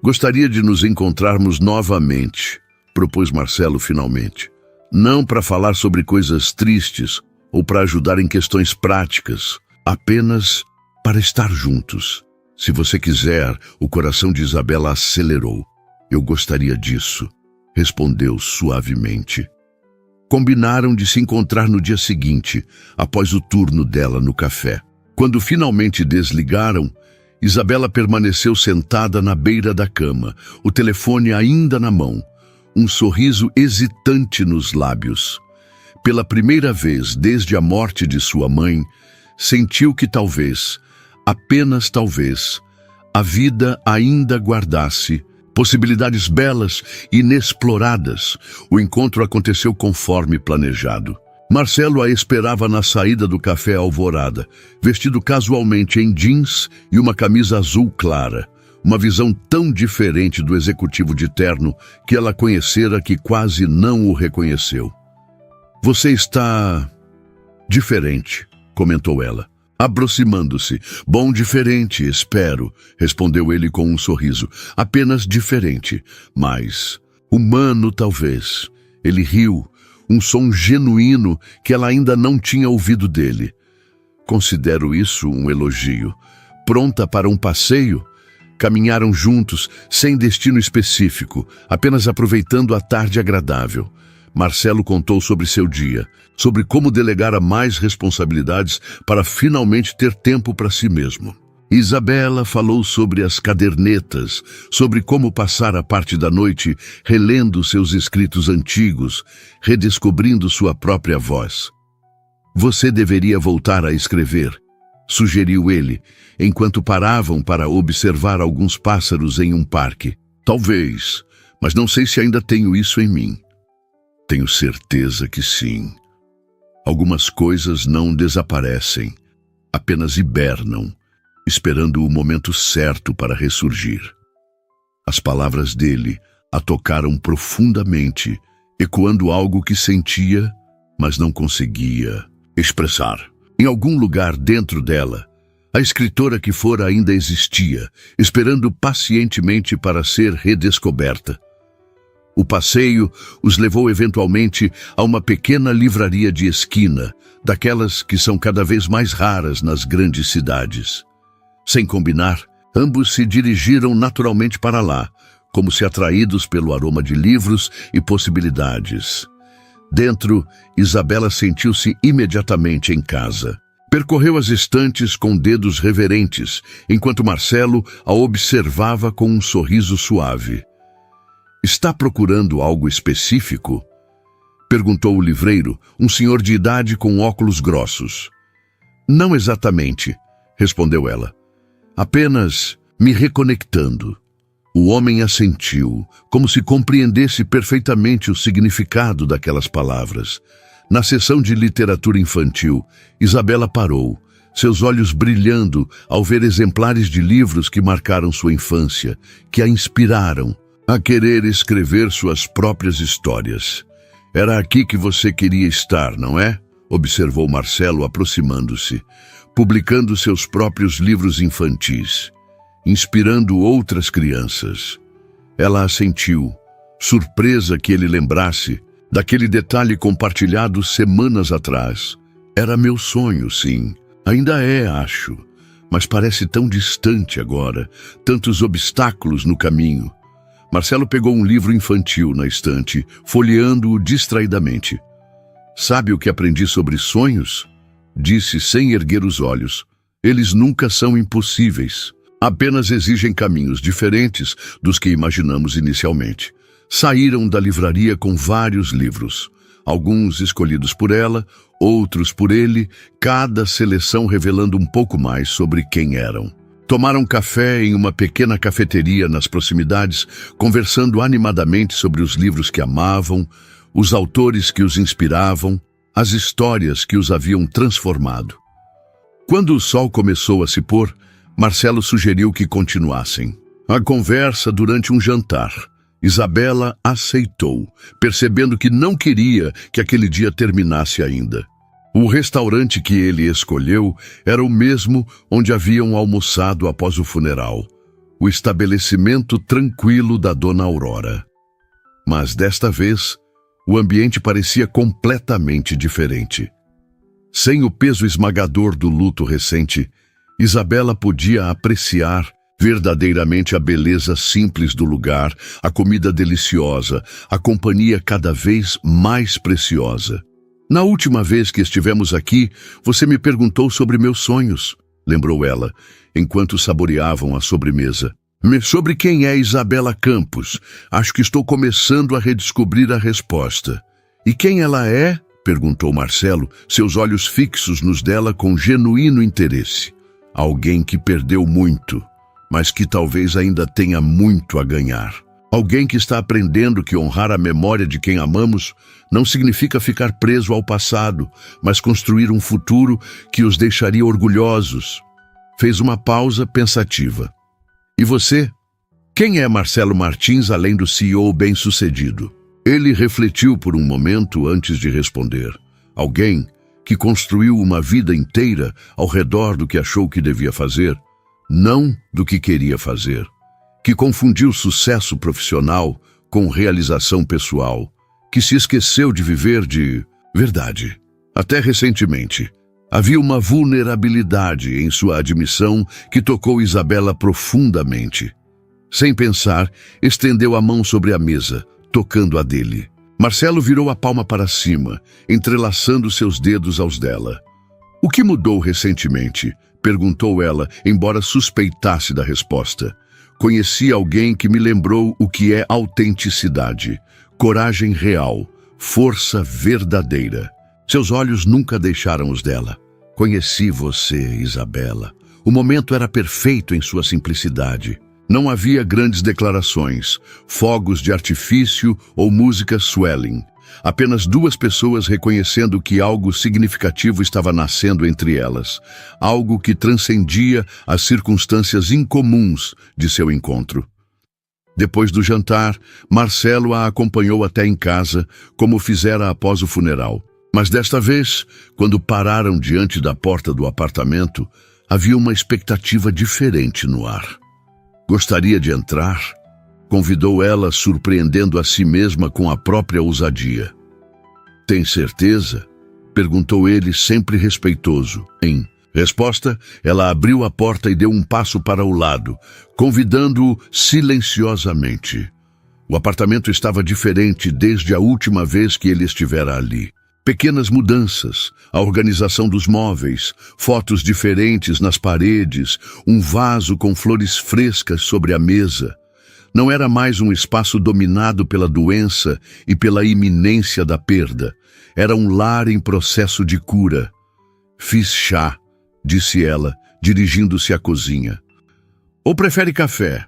Gostaria de nos encontrarmos novamente, propôs Marcelo finalmente. Não para falar sobre coisas tristes ou para ajudar em questões práticas, apenas para estar juntos. Se você quiser, o coração de Isabela acelerou. Eu gostaria disso, respondeu suavemente. Combinaram de se encontrar no dia seguinte, após o turno dela no café. Quando finalmente desligaram, Isabela permaneceu sentada na beira da cama, o telefone ainda na mão, um sorriso hesitante nos lábios. Pela primeira vez desde a morte de sua mãe, sentiu que talvez, apenas talvez, a vida ainda guardasse possibilidades belas e inexploradas. O encontro aconteceu conforme planejado. Marcelo a esperava na saída do café Alvorada, vestido casualmente em jeans e uma camisa azul clara. Uma visão tão diferente do executivo de terno que ela conhecera que quase não o reconheceu. Você está diferente, comentou ela, aproximando-se. Bom, diferente, espero, respondeu ele com um sorriso. Apenas diferente, mas humano talvez. Ele riu, um som genuíno que ela ainda não tinha ouvido dele. Considero isso um elogio. Pronta para um passeio? Caminharam juntos, sem destino específico, apenas aproveitando a tarde agradável. Marcelo contou sobre seu dia, sobre como delegara mais responsabilidades para finalmente ter tempo para si mesmo. Isabela falou sobre as cadernetas, sobre como passar a parte da noite relendo seus escritos antigos, redescobrindo sua própria voz. Você deveria voltar a escrever, sugeriu ele, enquanto paravam para observar alguns pássaros em um parque. Talvez, mas não sei se ainda tenho isso em mim. Tenho certeza que sim. Algumas coisas não desaparecem, apenas hibernam, esperando o momento certo para ressurgir. As palavras dele a tocaram profundamente, ecoando algo que sentia, mas não conseguia expressar. Em algum lugar dentro dela, a escritora que fora ainda existia, esperando pacientemente para ser redescoberta. O passeio os levou eventualmente a uma pequena livraria de esquina, daquelas que são cada vez mais raras nas grandes cidades. Sem combinar, ambos se dirigiram naturalmente para lá, como se atraídos pelo aroma de livros e possibilidades. Dentro, Isabela sentiu-se imediatamente em casa. Percorreu as estantes com dedos reverentes, enquanto Marcelo a observava com um sorriso suave. Está procurando algo específico? Perguntou o livreiro, um senhor de idade com óculos grossos. Não exatamente, respondeu ela. Apenas me reconectando. O homem assentiu, como se compreendesse perfeitamente o significado daquelas palavras. Na sessão de literatura infantil, Isabela parou, seus olhos brilhando ao ver exemplares de livros que marcaram sua infância, que a inspiraram a querer escrever suas próprias histórias. Era aqui que você queria estar, não é? Observou Marcelo aproximando-se. publicando seus próprios livros infantis, inspirando outras crianças. Ela assentiu, surpresa que ele lembrasse daquele detalhe compartilhado semanas atrás. Era meu sonho, sim. Ainda é, acho. Mas parece tão distante agora, tantos obstáculos no caminho. Marcelo pegou um livro infantil na estante, folheando-o distraidamente. Sabe o que aprendi sobre sonhos? Disse sem erguer os olhos. Eles nunca são impossíveis. Apenas exigem caminhos diferentes dos que imaginamos inicialmente. Saíram da livraria com vários livros. Alguns escolhidos por ela, outros por ele, cada seleção revelando um pouco mais sobre quem eram. Tomaram café em uma pequena cafeteria nas proximidades, conversando animadamente sobre os livros que amavam, os autores que os inspiravam, as histórias que os haviam transformado. Quando o sol começou a se pôr, Marcelo sugeriu que continuassem a conversa durante um jantar. Isabela aceitou, percebendo que não queria que aquele dia terminasse ainda. O restaurante que ele escolheu era o mesmo onde haviam almoçado após o funeral, o estabelecimento tranquilo da Dona Aurora. Mas desta vez, o ambiente parecia completamente diferente. Sem o peso esmagador do luto recente, Isabela podia apreciar verdadeiramente a beleza simples do lugar, a comida deliciosa, a companhia cada vez mais preciosa. Na última vez que estivemos aqui, você me perguntou sobre meus sonhos, lembrou ela, enquanto saboreavam a sobremesa. Sobre quem é Isabela Campos? Acho que estou começando a redescobrir a resposta. E quem ela é? Perguntou Marcelo, seus olhos fixos nos dela com genuíno interesse. Alguém que perdeu muito, mas que talvez ainda tenha muito a ganhar. Alguém que está aprendendo que honrar a memória de quem amamos não significa ficar preso ao passado, mas construir um futuro que os deixaria orgulhosos. Fez uma pausa pensativa. E você? Quem é Marcelo Martins além do CEO bem-sucedido? Ele refletiu por um momento antes de responder. Alguém que construiu uma vida inteira ao redor do que achou que devia fazer, não do que queria fazer, que confundiu sucesso profissional com realização pessoal, que se esqueceu de viver de verdade. Até recentemente, havia uma vulnerabilidade em sua admissão que tocou Isabela profundamente. Sem pensar, estendeu a mão sobre a mesa, tocando a dele. Marcelo virou a palma para cima, entrelaçando seus dedos aos dela. O que mudou recentemente? Perguntou ela, embora suspeitasse da resposta. Conheci alguém que me lembrou o que é autenticidade, coragem real, força verdadeira. Seus olhos nunca deixaram os dela. Conheci você, Isabela. O momento era perfeito em sua simplicidade. Não havia grandes declarações, fogos de artifício ou música swelling. Apenas duas pessoas reconhecendo que algo significativo estava nascendo entre elas, algo que transcendia as circunstâncias incomuns de seu encontro. Depois do jantar, Marcelo a acompanhou até em casa, como fizera após o funeral. Mas desta vez, quando pararam diante da porta do apartamento, havia uma expectativa diferente no ar. Gostaria de entrar? Convidou ela, surpreendendo a si mesma com a própria ousadia. Tem certeza? Perguntou ele, sempre respeitoso. Em resposta, ela abriu a porta e deu um passo para o lado, convidando-o silenciosamente. O apartamento estava diferente desde a última vez que ele estivera ali. Pequenas mudanças, a organização dos móveis, fotos diferentes nas paredes, um vaso com flores frescas sobre a mesa. Não era mais um espaço dominado pela doença e pela iminência da perda. Era um lar em processo de cura. Fiz chá, disse ela, dirigindo-se à cozinha. Ou prefere café?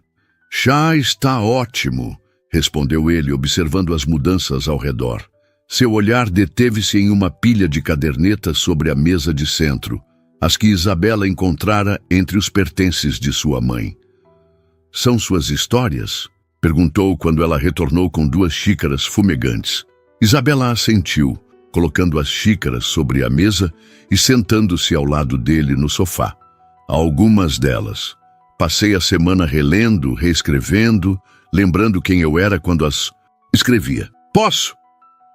Chá está ótimo, respondeu ele, observando as mudanças ao redor. Seu olhar deteve-se em uma pilha de cadernetas sobre a mesa de centro, as que Isabela encontrara entre os pertences de sua mãe. São suas histórias? Perguntou quando ela retornou com 2 xícaras fumegantes. Isabela assentiu, colocando as xícaras sobre a mesa e sentando-se ao lado dele no sofá. Algumas delas. Passei a semana relendo, reescrevendo, lembrando quem eu era quando as escrevia. Posso?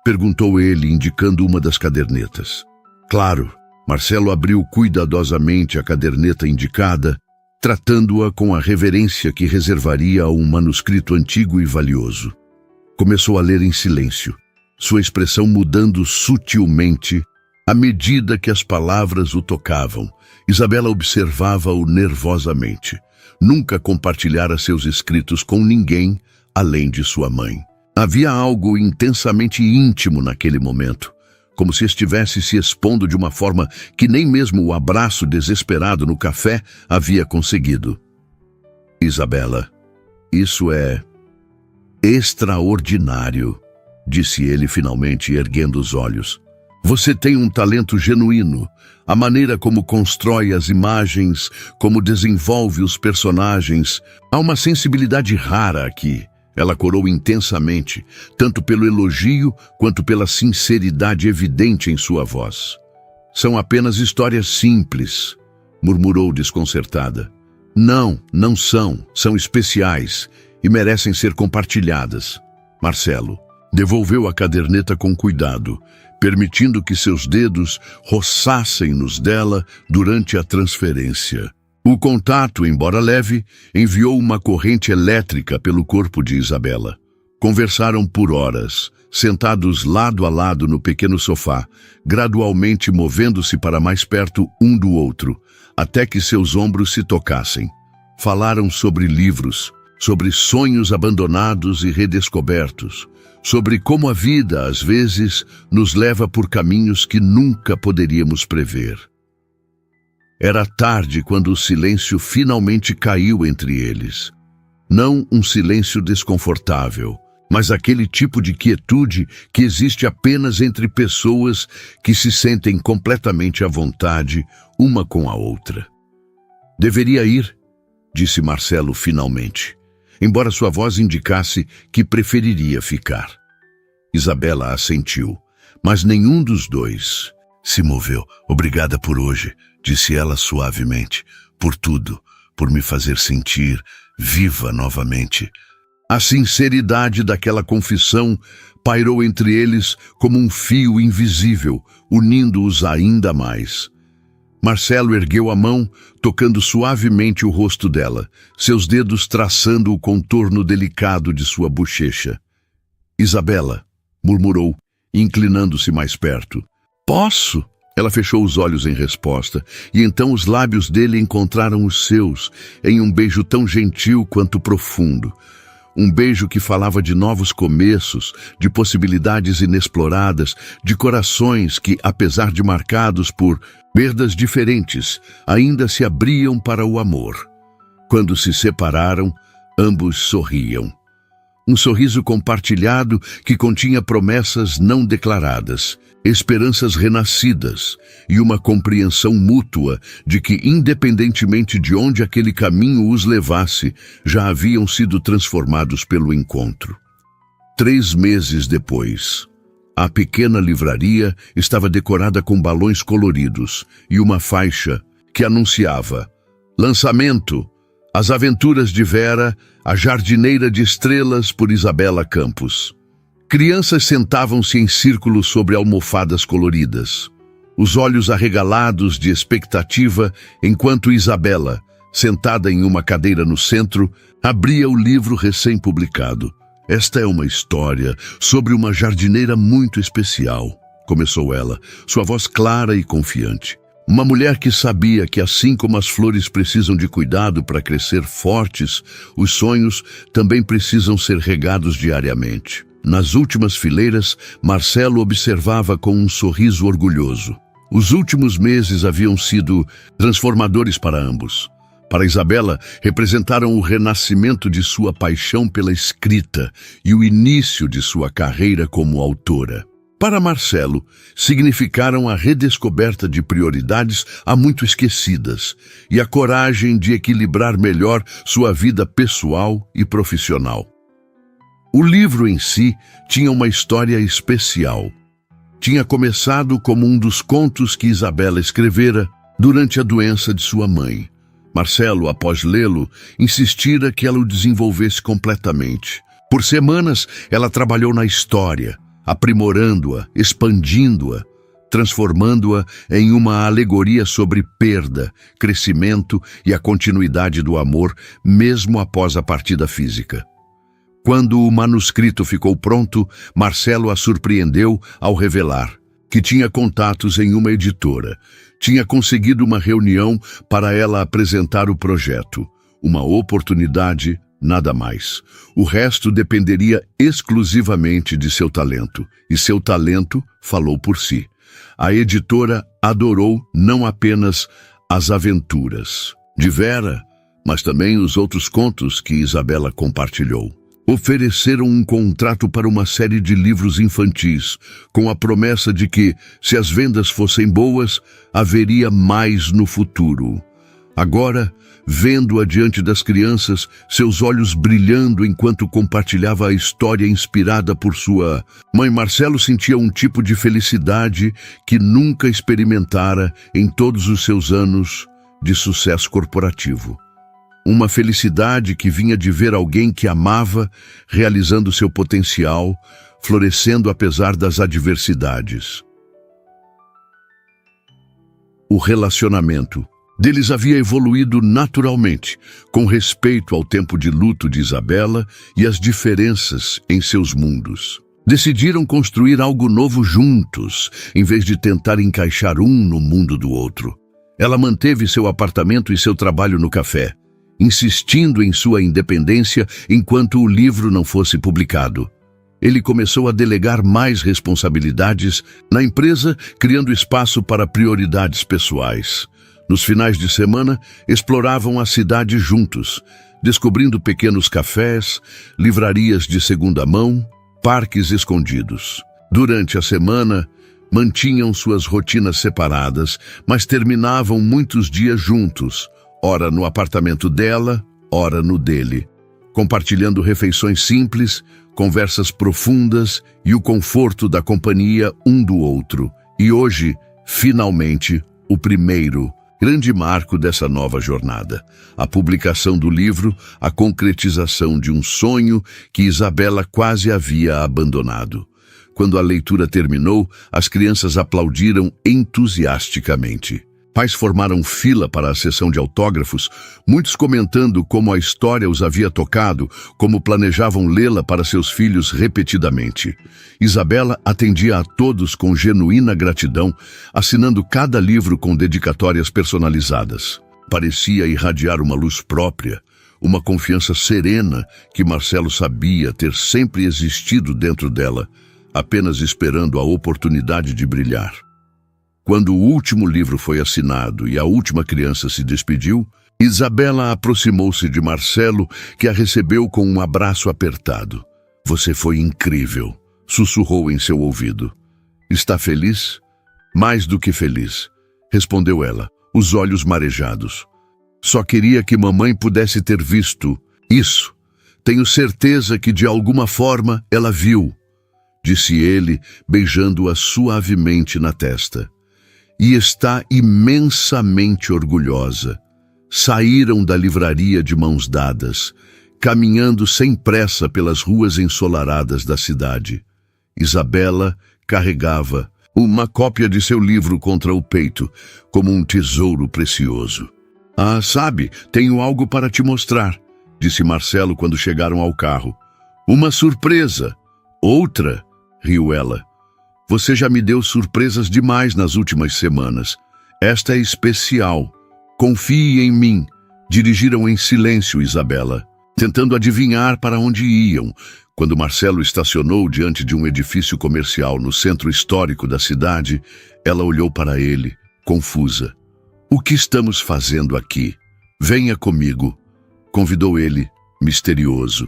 Perguntou ele, indicando uma das cadernetas. Claro. Marcelo abriu cuidadosamente a caderneta indicada, tratando-a com a reverência que reservaria a um manuscrito antigo e valioso. Começou a ler em silêncio, sua expressão mudando sutilmente à medida que as palavras o tocavam. Isabela observava-o nervosamente. Nunca compartilhara seus escritos com ninguém além de sua mãe. Havia algo intensamente íntimo naquele momento, como se estivesse se expondo de uma forma que nem mesmo o abraço desesperado no café havia conseguido. Isabela, isso é extraordinário, disse ele finalmente, erguendo os olhos. Você tem um talento genuíno. A maneira como constrói as imagens, como desenvolve os personagens. Há uma sensibilidade rara aqui. Ela corou intensamente, tanto pelo elogio quanto pela sinceridade evidente em sua voz. São apenas histórias simples, murmurou desconcertada. Não são. São especiais e merecem ser compartilhadas. Marcelo devolveu a caderneta com cuidado, permitindo que seus dedos roçassem nos dela durante a transferência. O contato, embora leve, enviou uma corrente elétrica pelo corpo de Isabela. Conversaram por horas, sentados lado a lado no pequeno sofá, gradualmente movendo-se para mais perto um do outro, até que seus ombros se tocassem. Falaram sobre livros, sobre sonhos abandonados e redescobertos, sobre como a vida, às vezes, nos leva por caminhos que nunca poderíamos prever. Era tarde quando o silêncio finalmente caiu entre eles. Não um silêncio desconfortável, mas aquele tipo de quietude que existe apenas entre pessoas que se sentem completamente à vontade uma com a outra. Deveria ir, disse Marcelo finalmente, embora sua voz indicasse que preferiria ficar. Isabela assentiu, mas nenhum dos dois se moveu. Obrigada por hoje, disse ela suavemente, por tudo, por me fazer sentir viva novamente. A sinceridade daquela confissão pairou entre eles como um fio invisível, unindo-os ainda mais. Marcelo ergueu a mão, tocando suavemente o rosto dela, seus dedos traçando o contorno delicado de sua bochecha. Isabela, murmurou, inclinando-se mais perto. Posso? Ela fechou os olhos em resposta, e então os lábios dele encontraram os seus, em um beijo tão gentil quanto profundo. Um beijo que falava de novos começos, de possibilidades inexploradas, de corações que, apesar de marcados por perdas diferentes, ainda se abriam para o amor. Quando se separaram, ambos sorriam. Um sorriso compartilhado que continha promessas não declaradas, esperanças renascidas e uma compreensão mútua de que, independentemente de onde aquele caminho os levasse, já haviam sido transformados pelo encontro. 3 meses depois, a pequena livraria estava decorada com balões coloridos e uma faixa que anunciava: lançamento, As Aventuras de Vera, a Jardineira de Estrelas, por Isabela Campos. Crianças sentavam-se em círculo sobre almofadas coloridas, os olhos arregalados de expectativa, enquanto Isabela, sentada em uma cadeira no centro, abria o livro recém-publicado. Esta é uma história sobre uma jardineira muito especial, começou ela, sua voz clara e confiante. Uma mulher que sabia que, assim como as flores precisam de cuidado para crescer fortes, os sonhos também precisam ser regados diariamente. Nas últimas fileiras, Marcelo observava com um sorriso orgulhoso. Os últimos meses haviam sido transformadores para ambos. Para Isabela, representaram o renascimento de sua paixão pela escrita e o início de sua carreira como autora. Para Marcelo, significaram a redescoberta de prioridades há muito esquecidas e a coragem de equilibrar melhor sua vida pessoal e profissional. O livro em si tinha uma história especial. Tinha começado como um dos contos que Isabela escrevera durante a doença de sua mãe. Marcelo, após lê-lo, insistira que ela o desenvolvesse completamente. Por semanas, ela trabalhou na história, aprimorando-a, expandindo-a, transformando-a em uma alegoria sobre perda, crescimento e a continuidade do amor, mesmo após a partida física. Quando o manuscrito ficou pronto, Marcelo a surpreendeu ao revelar que tinha contatos em uma editora. Tinha conseguido uma reunião para ela apresentar o projeto. Uma oportunidade, nada mais. O resto dependeria exclusivamente de seu talento, e seu talento falou por si. A editora adorou não apenas as aventuras de Vera, mas também os outros contos que Isabela compartilhou. Ofereceram um contrato para uma série de livros infantis, com a promessa de que, se as vendas fossem boas, haveria mais no futuro. Agora, vendo-a diante das crianças, seus olhos brilhando enquanto compartilhava a história inspirada por sua mãe, Marcelo sentia um tipo de felicidade que nunca experimentara em todos os seus anos de sucesso corporativo. Uma felicidade que vinha de ver alguém que amava, realizando seu potencial, florescendo apesar das adversidades. O relacionamento deles havia evoluído naturalmente, com respeito ao tempo de luto de Isabela e às diferenças em seus mundos. Decidiram construir algo novo juntos, em vez de tentar encaixar um no mundo do outro. Ela manteve seu apartamento e seu trabalho no café, insistindo em sua independência enquanto o livro não fosse publicado. Ele começou a delegar mais responsabilidades na empresa, criando espaço para prioridades pessoais. Nos finais de semana, exploravam a cidade juntos, descobrindo pequenos cafés, livrarias de segunda mão, parques escondidos. Durante a semana, mantinham suas rotinas separadas, mas terminavam muitos dias juntos, ora no apartamento dela, ora no dele, compartilhando refeições simples, conversas profundas e o conforto da companhia um do outro. E hoje, finalmente, o primeiro grande marco dessa nova jornada. A publicação do livro, a concretização de um sonho que Isabela quase havia abandonado. Quando a leitura terminou, as crianças aplaudiram entusiasticamente. Pais formaram fila para a sessão de autógrafos, muitos comentando como a história os havia tocado, como planejavam lê-la para seus filhos repetidamente. Isabela atendia a todos com genuína gratidão, assinando cada livro com dedicatórias personalizadas. Parecia irradiar uma luz própria, uma confiança serena que Marcelo sabia ter sempre existido dentro dela, apenas esperando a oportunidade de brilhar. Quando o último livro foi assinado e a última criança se despediu, Isabela aproximou-se de Marcelo, que a recebeu com um abraço apertado. "Você foi incrível", sussurrou em seu ouvido. "Está feliz?" "Mais do que feliz", respondeu ela, os olhos marejados. "Só queria que mamãe pudesse ter visto isso. Tenho certeza que de alguma forma ela viu", disse ele, beijando-a suavemente na testa. "E está imensamente orgulhosa." Saíram da livraria de mãos dadas, caminhando sem pressa pelas ruas ensolaradas da cidade. Isabela carregava uma cópia de seu livro contra o peito, como um tesouro precioso. "Ah, sabe, tenho algo para te mostrar", disse Marcelo quando chegaram ao carro. "Uma surpresa." "Outra?", riu ela. "Você já me deu surpresas demais nas últimas semanas. Esta é especial. Confie em mim." Dirigiram em silêncio, Isabela, tentando adivinhar para onde iam. Quando Marcelo estacionou diante de um edifício comercial no centro histórico da cidade, ela olhou para ele, confusa. "O que estamos fazendo aqui? Venha comigo", convidou ele, misterioso.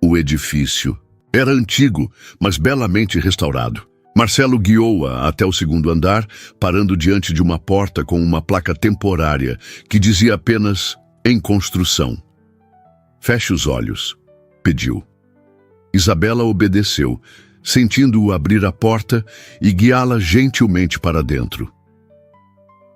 O edifício era antigo, mas belamente restaurado. Marcelo guiou-a até o segundo andar, parando diante de uma porta com uma placa temporária que dizia apenas "em construção". "Feche os olhos", pediu. Isabela obedeceu, sentindo-o abrir a porta e guiá-la gentilmente para dentro.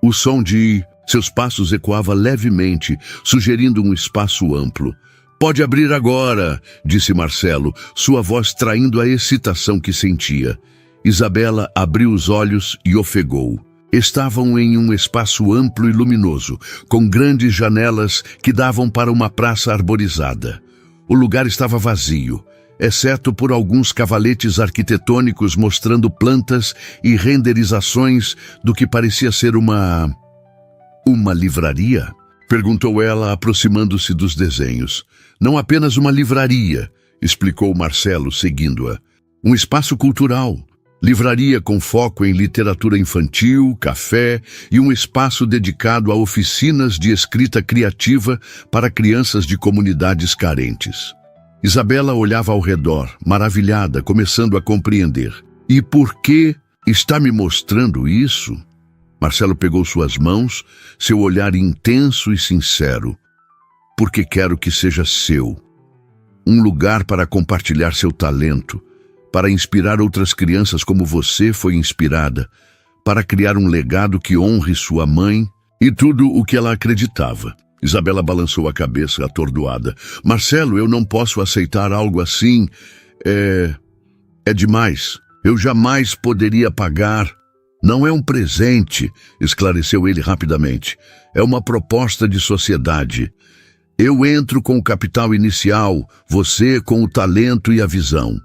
O som de seus passos ecoava levemente, sugerindo um espaço amplo. "Pode abrir agora", disse Marcelo, sua voz traindo a excitação que sentia. Isabela abriu os olhos e ofegou. Estavam em um espaço amplo e luminoso, com grandes janelas que davam para uma praça arborizada. O lugar estava vazio, exceto por alguns cavaletes arquitetônicos mostrando plantas e renderizações do que parecia ser uma livraria? Perguntou ela, aproximando-se dos desenhos. "Não apenas uma livraria", explicou Marcelo, seguindo-a. "Um espaço cultural. Livraria com foco em literatura infantil, café e um espaço dedicado a oficinas de escrita criativa para crianças de comunidades carentes." Isabela olhava ao redor, maravilhada, começando a compreender. "E por que está me mostrando isso?" Marcelo pegou suas mãos, seu olhar intenso e sincero. "Porque quero que seja seu. Um lugar para compartilhar seu talento, para inspirar outras crianças como você foi inspirada, para criar um legado que honre sua mãe e tudo o que ela acreditava." Isabela balançou a cabeça, atordoada. "Marcelo, eu não posso aceitar algo assim. É demais. Eu jamais poderia pagar." "Não é um presente", esclareceu ele rapidamente. "É uma proposta de sociedade. Eu entro com o capital inicial, você com o talento e a visão.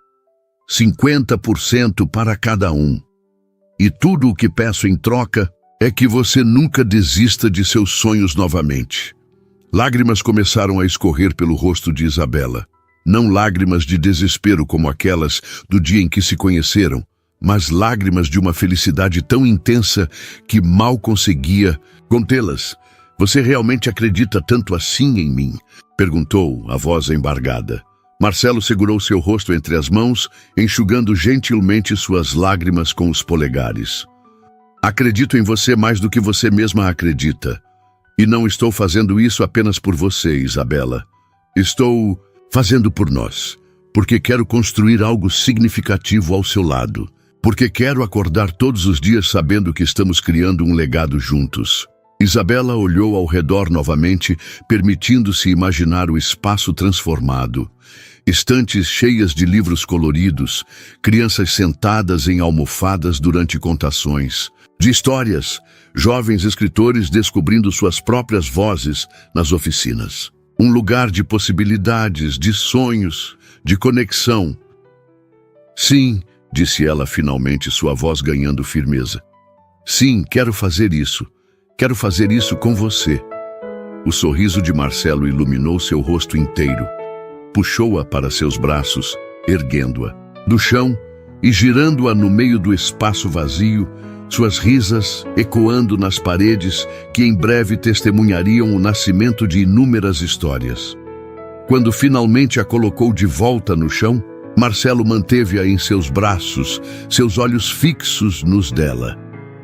50% para cada um. E tudo o que peço em troca é que você nunca desista de seus sonhos novamente." Lágrimas começaram a escorrer pelo rosto de Isabela. Não lágrimas de desespero como aquelas do dia em que se conheceram, mas lágrimas de uma felicidade tão intensa que mal conseguia contê-las. "Você realmente acredita tanto assim em mim?" perguntou, a voz embargada. Marcelo segurou seu rosto entre as mãos, enxugando gentilmente suas lágrimas com os polegares. "Acredito em você mais do que você mesma acredita. E não estou fazendo isso apenas por você, Isabela. Estou fazendo por nós, porque quero construir algo significativo ao seu lado. Porque quero acordar todos os dias sabendo que estamos criando um legado juntos." Isabela olhou ao redor novamente, permitindo-se imaginar o espaço transformado. Estantes cheias de livros coloridos, crianças sentadas em almofadas durante contações de histórias, jovens escritores descobrindo suas próprias vozes nas oficinas. Um lugar de possibilidades, de sonhos, de conexão. "Sim", disse ela finalmente, sua voz ganhando firmeza. "Sim, quero fazer isso. Quero fazer isso com você." O sorriso de Marcelo iluminou seu rosto inteiro. Puxou-a para seus braços, erguendo-a do chão e girando-a no meio do espaço vazio, suas risas ecoando nas paredes que em breve testemunhariam o nascimento de inúmeras histórias. Quando finalmente a colocou de volta no chão, Marcelo manteve-a em seus braços, seus olhos fixos nos dela.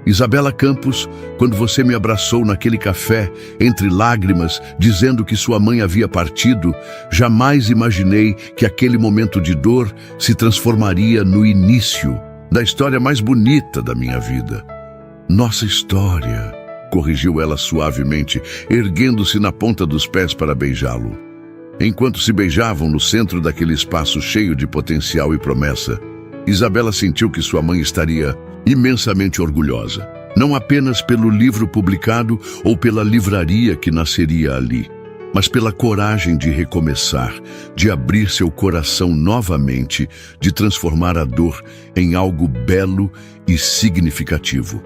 "Isabela Campos, quando você me abraçou naquele café, entre lágrimas, dizendo que sua mãe havia partido, jamais imaginei que aquele momento de dor se transformaria no início da história mais bonita da minha vida." "Nossa história", corrigiu ela suavemente, erguendo-se na ponta dos pés para beijá-lo. Enquanto se beijavam no centro daquele espaço cheio de potencial e promessa, Isabela sentiu que sua mãe estaria imensamente orgulhosa, não apenas pelo livro publicado ou pela livraria que nasceria ali, mas pela coragem de recomeçar, de abrir seu coração novamente, de transformar a dor em algo belo e significativo.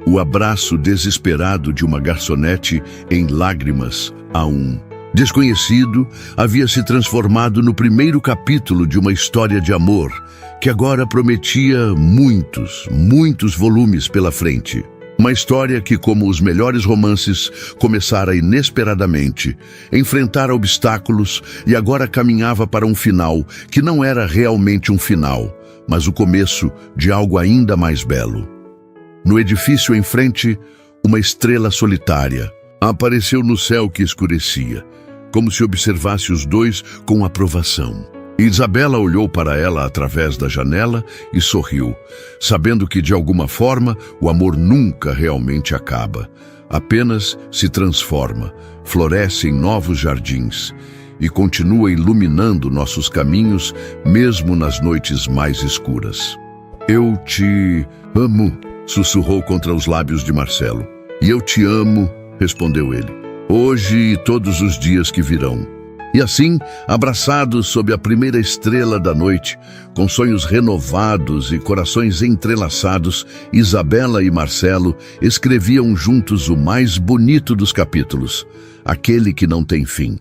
O abraço desesperado de uma garçonete em lágrimas a um desconhecido havia se transformado no primeiro capítulo de uma história de amor que agora prometia muitos volumes pela frente. Uma história que, como os melhores romances, começara inesperadamente, enfrentara obstáculos e agora caminhava para um final que não era realmente um final, mas o começo de algo ainda mais belo. No edifício em frente, uma estrela solitária apareceu no céu que escurecia, como se observasse os dois com aprovação. Isabela olhou para ela através da janela e sorriu, sabendo que, de alguma forma, o amor nunca realmente acaba. Apenas se transforma, floresce em novos jardins e continua iluminando nossos caminhos, mesmo nas noites mais escuras. Eu te amo, sussurrou contra os lábios de Marcelo. E eu te amo, respondeu ele, hoje e todos os dias que virão. E assim, abraçados sob a primeira estrela da noite, com sonhos renovados e corações entrelaçados, Isabela e Marcelo escreviam juntos o mais bonito dos capítulos, aquele que não tem fim.